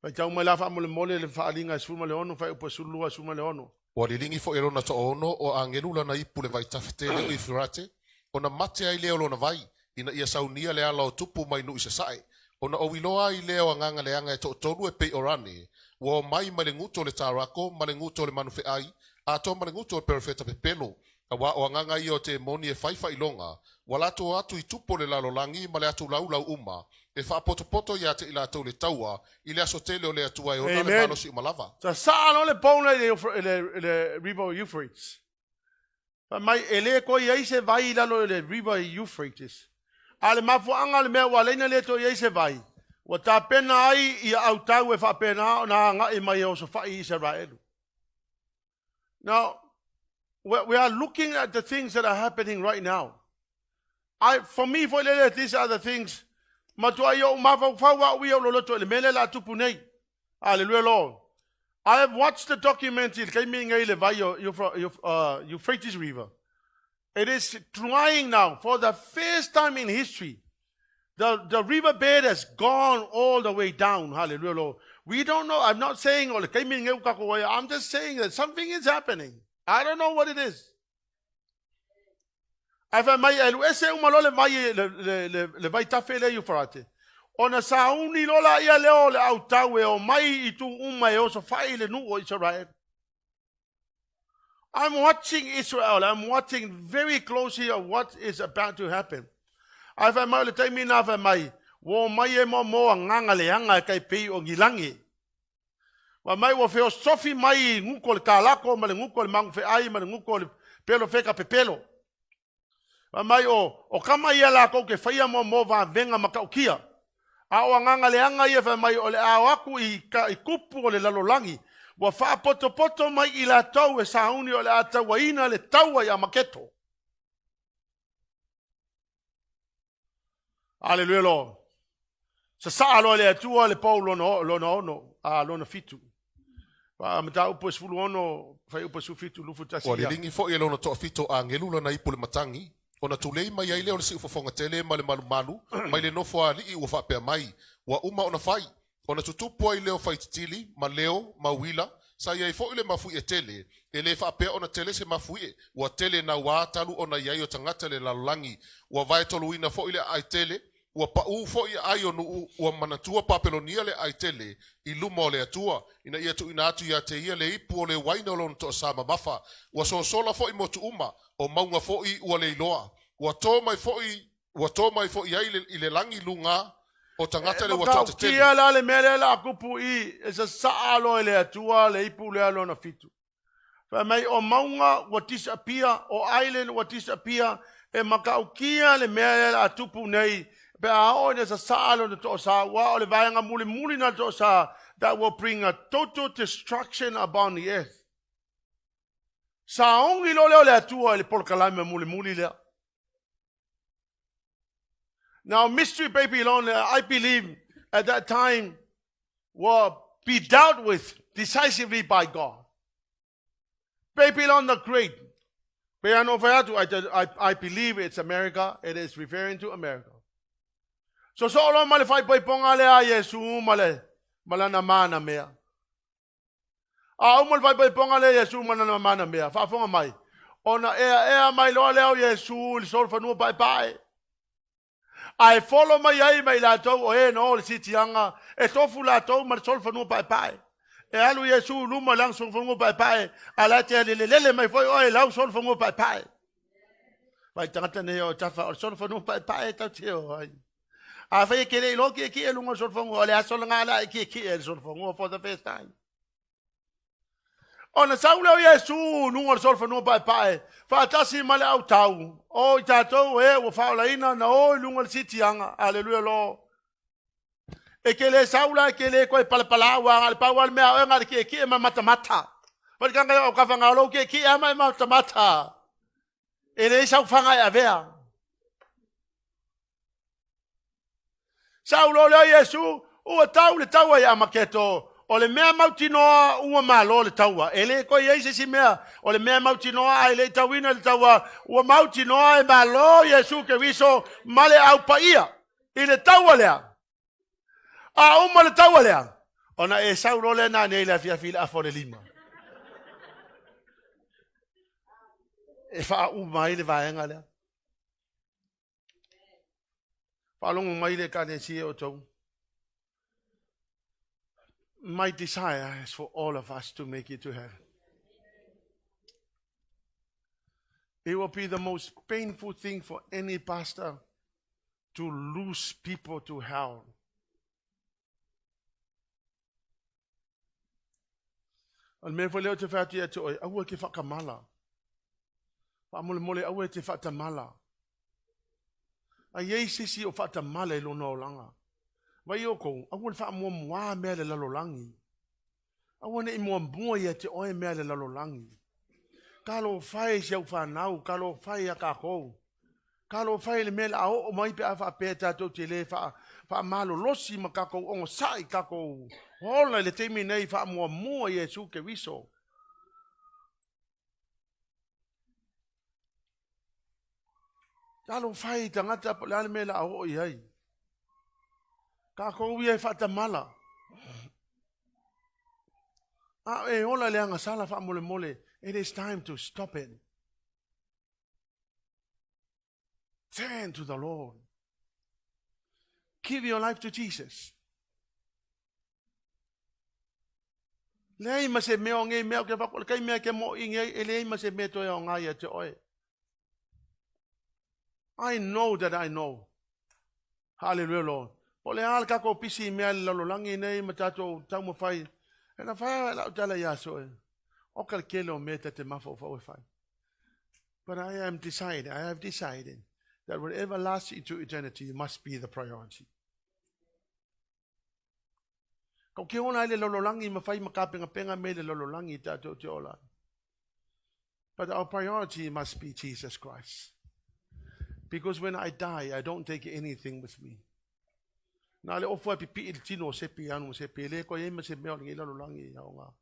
pa tau mai la fa mole le fa linga su mole ono fa upo sulua su mole ono Wa lilingi fo erona to ono o angelula na ipu le vai tafetele o ifurate ona mate ai leo lona vai ina ia saunia le ala o tupu mai nu isa sai ona o wiloa i leo anganga le anga e to tolu e pe orani wa mai malenguto le tarako malenguto le manufe ai ato malenguto le perfeta pe pelo wa o anganga i o te moni e faifa ilonga wala to atu i tupo le lalolangi ma le atu laulau uma e fa poto ya te ila to le taua i le asotele o le atua e ona le manosi umalava sa no le pona le river Euphrates pa mai ele ko ia se vai lalo le river Euphrates ale mafu anga le mea walaina le to ia se vai wa ta pena ai i au tau e fa pena na nga e mai o so fa Israel now we are looking at the things that are happening right now for me these are the things matua yo mafa fa wa wi o lo to le mele la tupu nei hallelujah Lord I have watched the documentary coming in the Euphrates River. It is trying now for the first time in history. The riverbed has gone all the way down. Hallelujah, Lord. We don't know. I'm not saying I'm just saying that something is happening. I don't know what it is. Ona sauni lola ia leo le au tau e o mai I tu uma e o so fai le nu o Israel. I'm watching Israel. I'm watching very closely of what is about to happen. Ai fai mai le taimi na fai mai. Wo mai e mo nganga le anga kai pei o ngilangi. Wa mai wo feo sofi mai nguko le kalako ma le nguko le mangu fe ai ma le nguko le pelo feka pe pelo. Wa mai o kama ia la ko ke faia mo va venga makaukia. A nganga le anga ia fa mai o le awaku I kupu o le lalolangi wa fa poto mai I la tau e sauni o le atawaina le taua ia maketo. Hallelujah Lord. Sa alo le atua le Paulo no lo na fitu. Wa mata upo sfulu ono fa upo su fitu lufu tasi. Wa lingi fo ia lo na to fito angelu na ipu le matangi. Ona tulei mai ai leo le si ufofonga tele ma le malu mai le nofo ali I ua whapea mai wa uma ona fai ona tutupu ai leo fai titili ma leo ma wila sa iai fo ile mafui e tele e le whapea ona tele se mafui wa tele na wa talu ona iai o tangata le lalangi wa vai toluina fo ile ai tele wa pau fo I ai onu wa manatua papelonia le ai tele I luma o le atua ina ia tu ina atu ia te ia le ipu o le waina o lona to sama mafa wa sola fo I motu uma o maunga fo I ua le iloa wa to mai fo I ai le langi lunga o tangata le wa te tele kia la le mele la kupu I e sa saalo le atua le ipu le alo na fitu fa mai o maunga wa disappear o island wa disappear e makaukia le mele la tupu nei pe a o ne sa saalo na to sa wa o le vaenga muli na to sa that will bring a total destruction upon the earth sa ongi lo le atua le polkalame muli le. Now, mystery Babylon, I believe at that time will be dealt with decisively by God. Babylon the Great. I believe it's America. It is referring to America. So lo malifai pai ponga le a Yesu malana mana mea. Malifai pai ponga le Yesu malana mana mea. Fa fonga mai. Ona ea mai lo leo Yesu li sol fanua pai. Ai follow mai la tau o no le sitianga e tofu la tau mar sol fanua pai. E alu Yesu luma lang sol fanua pai. Ala te lele mai foi o lau sol fanua pai. Vai tangata ne o tafa sol fanua pai tau te o ai. A fai ke le lo ke lunga sol fanua le sol ngala ke sol fanua for the first time. Ona saula Yesu nunga sol fa no pai. Fa tasi male au tau. O tatou o faulaina na o lunga sitianga. Halleluiah lo. E ke le saula ke le koe palapalawa ngal pawal mea ngal ke mata. Wa kanga o ka fanga lo ke ama mata. E le sau fanga ya vea. Saulo le Yesu o tau le tau ya maketo. O le mea mautinoa ua malo le taua. E le koe eise si mea. O le mea mautinoa ai le tauina le taua. Ua mautinoa e malo Yesu ke viso male au paia. I le taua lea. A uma le taua lea. Ona e Saulo le na nei la fia fila afo le lima. E faa umai le vaenga lea. Faa longo mai le kane si e o tau. My desire is for all of us to make it to heaven. It will be the most painful thing for any pastor to lose people to hell. Al me fo leo te whātia e te oi, aua ke whakamala. Whaamole mole aua te whatamala. A iei sisi o whatamala I lona o langa. Vai o kou, aua le wha mua mua mea le lalolangi. Aua ne I mua mua ia te oe mea le lalolangi. Kalo whae siau whanau, kalo whae a kākou. Kalo whae le mea le ao o mai pe a wha pēr tātou te le wha malo losi ma kākou ongo sai kākou. Hola le teimi nei wha mua mua Yesu ke wiso. Kalo whae tangata le ale mea le ao o iai. Kako ia fata mala. E ola le anga sala fa mole mole. It is time to stop it. Turn to the Lord. Give your life to Jesus. Lei ma se meo ngai meo ke fakol kai mea ke mo ingai lei ma se me to e ngai te oe. I know that I know. Hallelujah Lord. O le ala kako pisi mea le lalolangi nei ma tatou tau ma whai. E na whai la utala yaso e. O kalkele o mea te mafo o whai. But I have decided that whatever lasts into eternity must be the priority. Kau ke ona le lalolangi ma whai makapenga penga me le lalolangi tatou te ola. But our priority must be Jesus Christ. Because when I die, I don't take anything with me. Na le ofo pipi il tino Sepiliano Sepiliano ko yema se meo ngi lalolangi ya nga.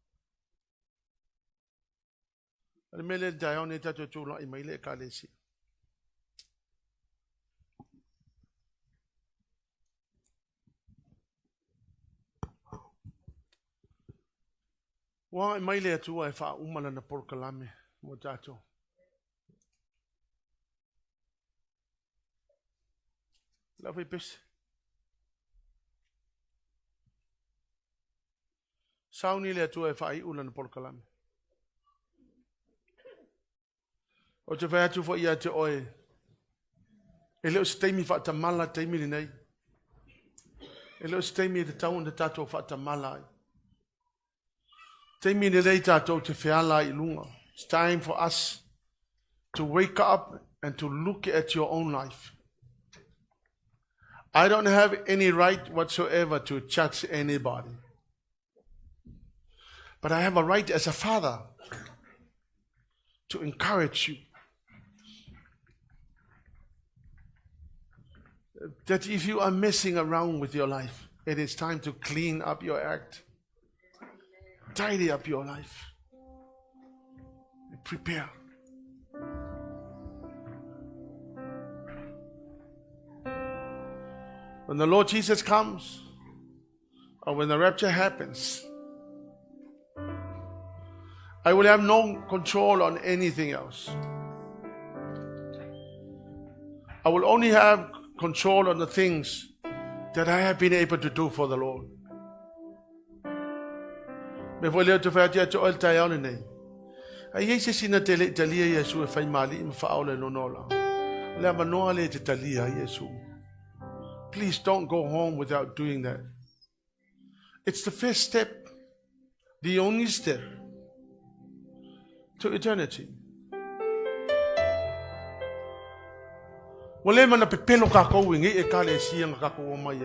Ale mele dayon e tatou tula I maile kalesi. Wa maile atua e fa umala na porkalame mo tatou. La foi pes. Sauni le atua e whai ula na porkalame. O te whai atu fo ia te oe. E leo se teimi wha tamala teimi li nei. E leo se teimi e te tau na tatou wha tamala ai. Teimi ni rei tatou te whiala I lunga. It's time for us to wake up and to look at your own life. I don't have any right whatsoever to judge anybody. But I have a right as a father to encourage you. That if you are messing around with your life, it is time to clean up your act. Tidy up your life. Prepare. When the Lord Jesus comes, or when the rapture happens, I will have no control on anything else. I will only have control on the things that I have been able to do for the Lord. Me voi leo te whaatia te oel tai aone nei. A iese sina te le talia Yesu e whai mali I mwhaole no nola. Lea manoa le te talia Yesu. Please don't go home without doing that. It's the first step. The only step. to eternity. Wale mana pepelo kako wingi e kale siang kako o mai.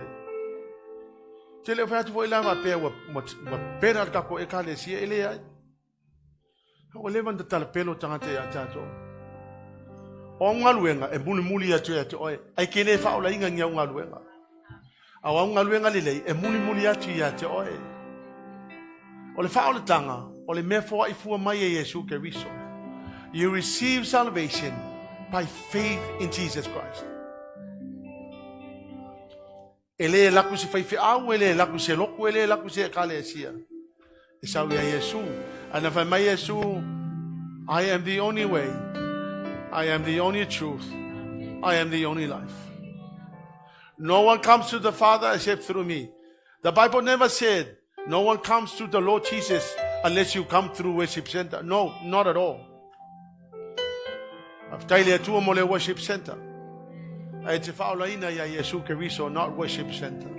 Tele fa tu voila va pe wa pera kako e kale sia ele ai. Wale man tala pelo tanga te atato. O ngaluenga e muli atu oi. Ai kene fa ola inga nya ngaluenga. Awa ngaluenga lele e muli atu oi. Ole fa ola tanga, ole me fo I fu mai e Yesu Keriso. You receive salvation by faith in Jesus Christ. Ele laku se fai au, ele laku se loku, ele laku se kalesia. Isau ya Yesu. Ana fa mai Yesu, I am the only way. I am the only truth. I am the only life. No one comes to the Father except through me. The Bible never said no one comes to the Lord Jesus unless you come through worship center. No, not at all. Aftaile tua mole worship center. Ai te faula ina ya Yesu Keriso, not worship center.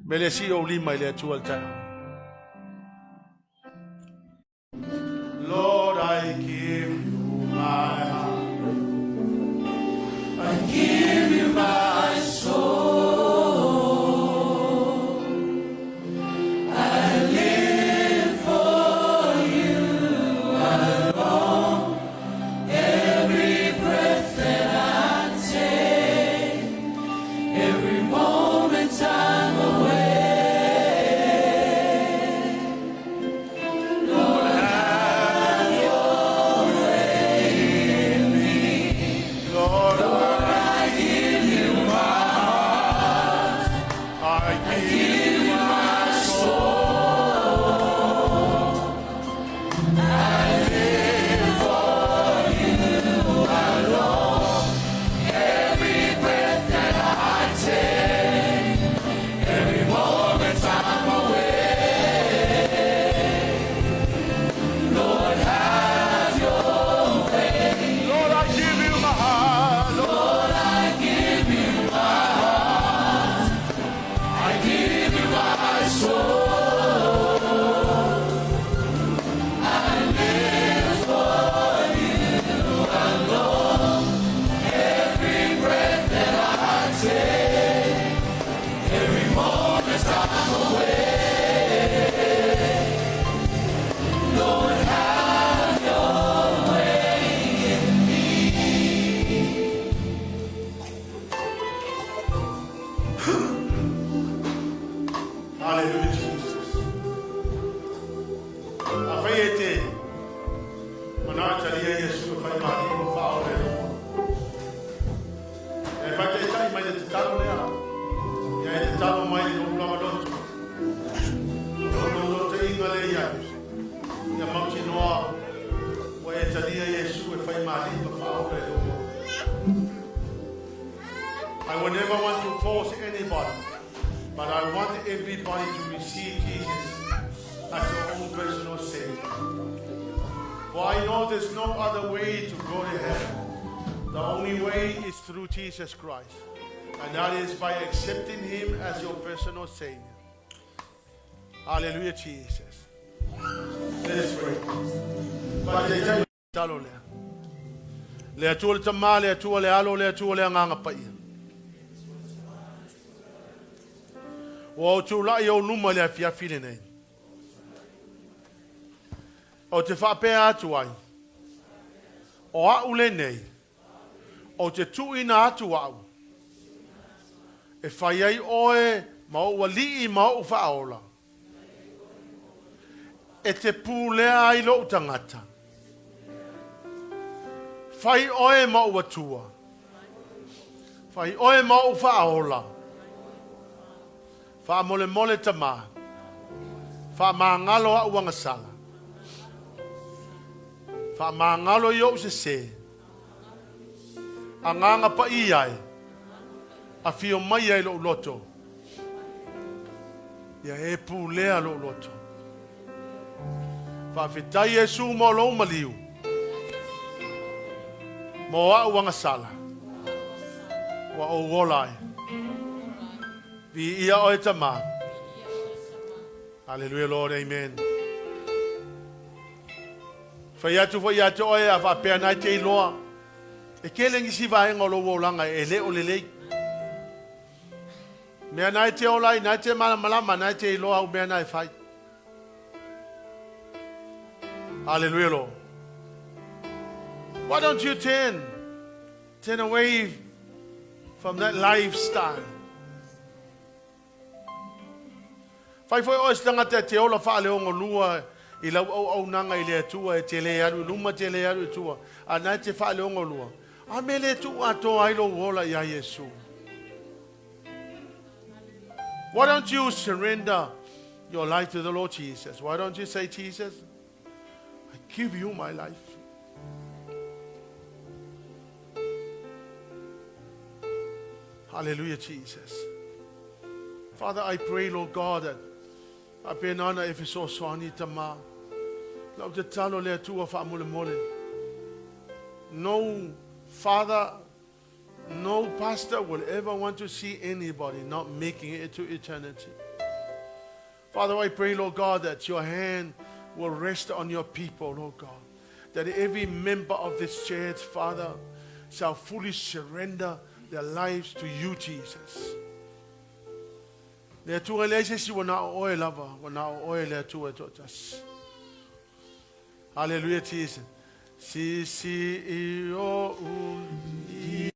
Mele si o lima ile tua altar. Lord, I give you my heart. I give you my soul. I live for you alone. Every breath that I take, every moment I'm away. Lord, have your way in me. Lord, I give you my heart. I give you my soul. I live for you alone. Every breath that I take, every moment I'm away. Lord, have your way. Lord, I give you my heart. Lord, I give you my heart. I give you my soul. I live for you alone. Every breath that I take, every moment I'm away. Lord, have your way in me. Hallelujah, Jesus. Afayete. Manata liya Yesu fai mali mo faole. E fate tai mai te talo lea. Ya te talo mai no blama lotu. No lotu inga le ya. Ya mauti noa. Wa e talia Yesu e fai mali mo faole. I would never want to force anybody, but I want everybody to receive Jesus as your own personal Savior. For I know there's no other way to go to heaven. The only way is through Jesus Christ, and that is by accepting Him as your personal Savior. Hallelujah, Jesus. Let's pray. Le atua le tama, le atua le alo, le atua le anganga pai. O tu la yo numa le afiafi le nei. O te whapea atu ai. O au le nei. O te tuina atu au. E whai ai oe ma ua lii ma ua whaola. E te pūlea ai lo tangata. Whai oe ma ua tua. Whai oe ma ua whaola. Wha mole mole tama. Wha maangalo a uangasala. Wha maangalo yo se. A nganga pa iai. A fio mai ai lo loto. Ia e pūlea lo loto. Wha whitai Yesu mo lo maliu. Mo a uangasala. Wa o wolai. Vi ia o tama. Hallelujah, Lord, amen. Faiatu oe a whapea nai te iloa. E kelengi si vaenga o lo wolanga e le o le lei. Mea nai te olai, nai te malama, nai te iloa o mea nai whai. Hallelujah, Lord. Why don't you turn away from that lifestyle? Fai foi o stanga te ola fa le ongo lua I lau au nanga I le atua e te le aru, luma te le aru tua, a nai te wha le ongo lua. A me le tu ato ailo wola ia Yesu. Why don't you surrender your life to the Lord Jesus? Why don't you say, Jesus, I give you my life. Hallelujah, Jesus. Father, I pray, Lord God, that I pray nana if it's so swani tama. Lau te talo le atua wha mole mole. No father, no pastor will ever want to see anybody not making it to eternity. Father, I pray, Lord God, that your hand will rest on your people, Lord God. That every member of this church, Father, shall fully surrender their lives to you, Jesus. Le atua le si wana oe lava, wana oe le atua totas. Hallelujah, Jesus. Si o uni.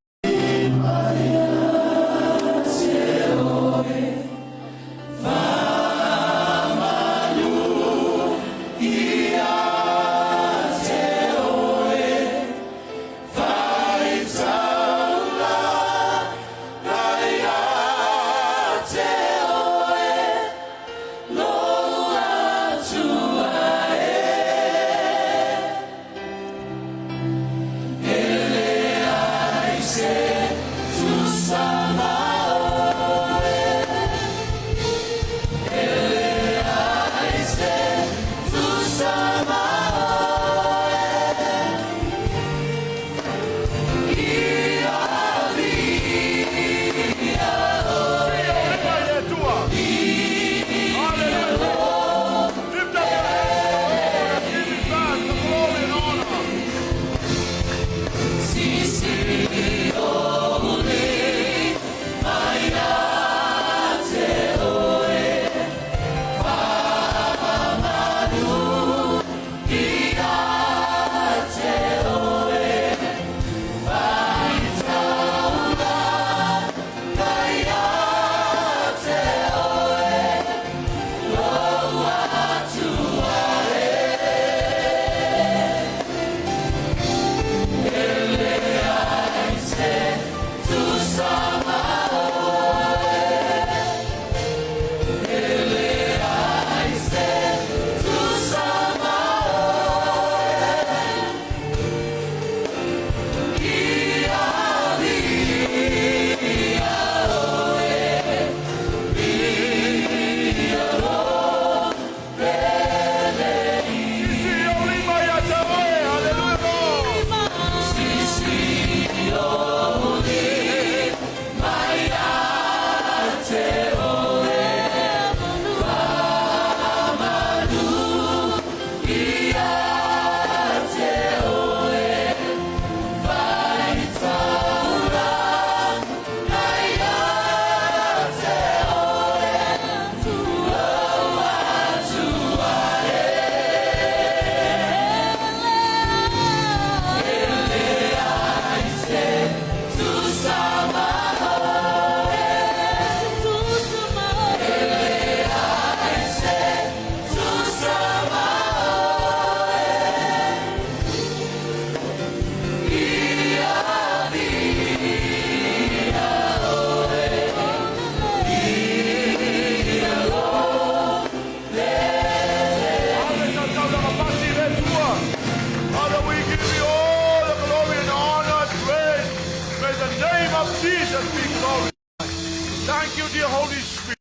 Thank you, dear Holy Spirit.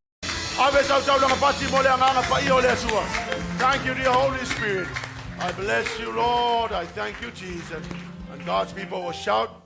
Thank you, dear Holy Spirit. I bless you, Lord. I thank you, Jesus. And God's people will shout.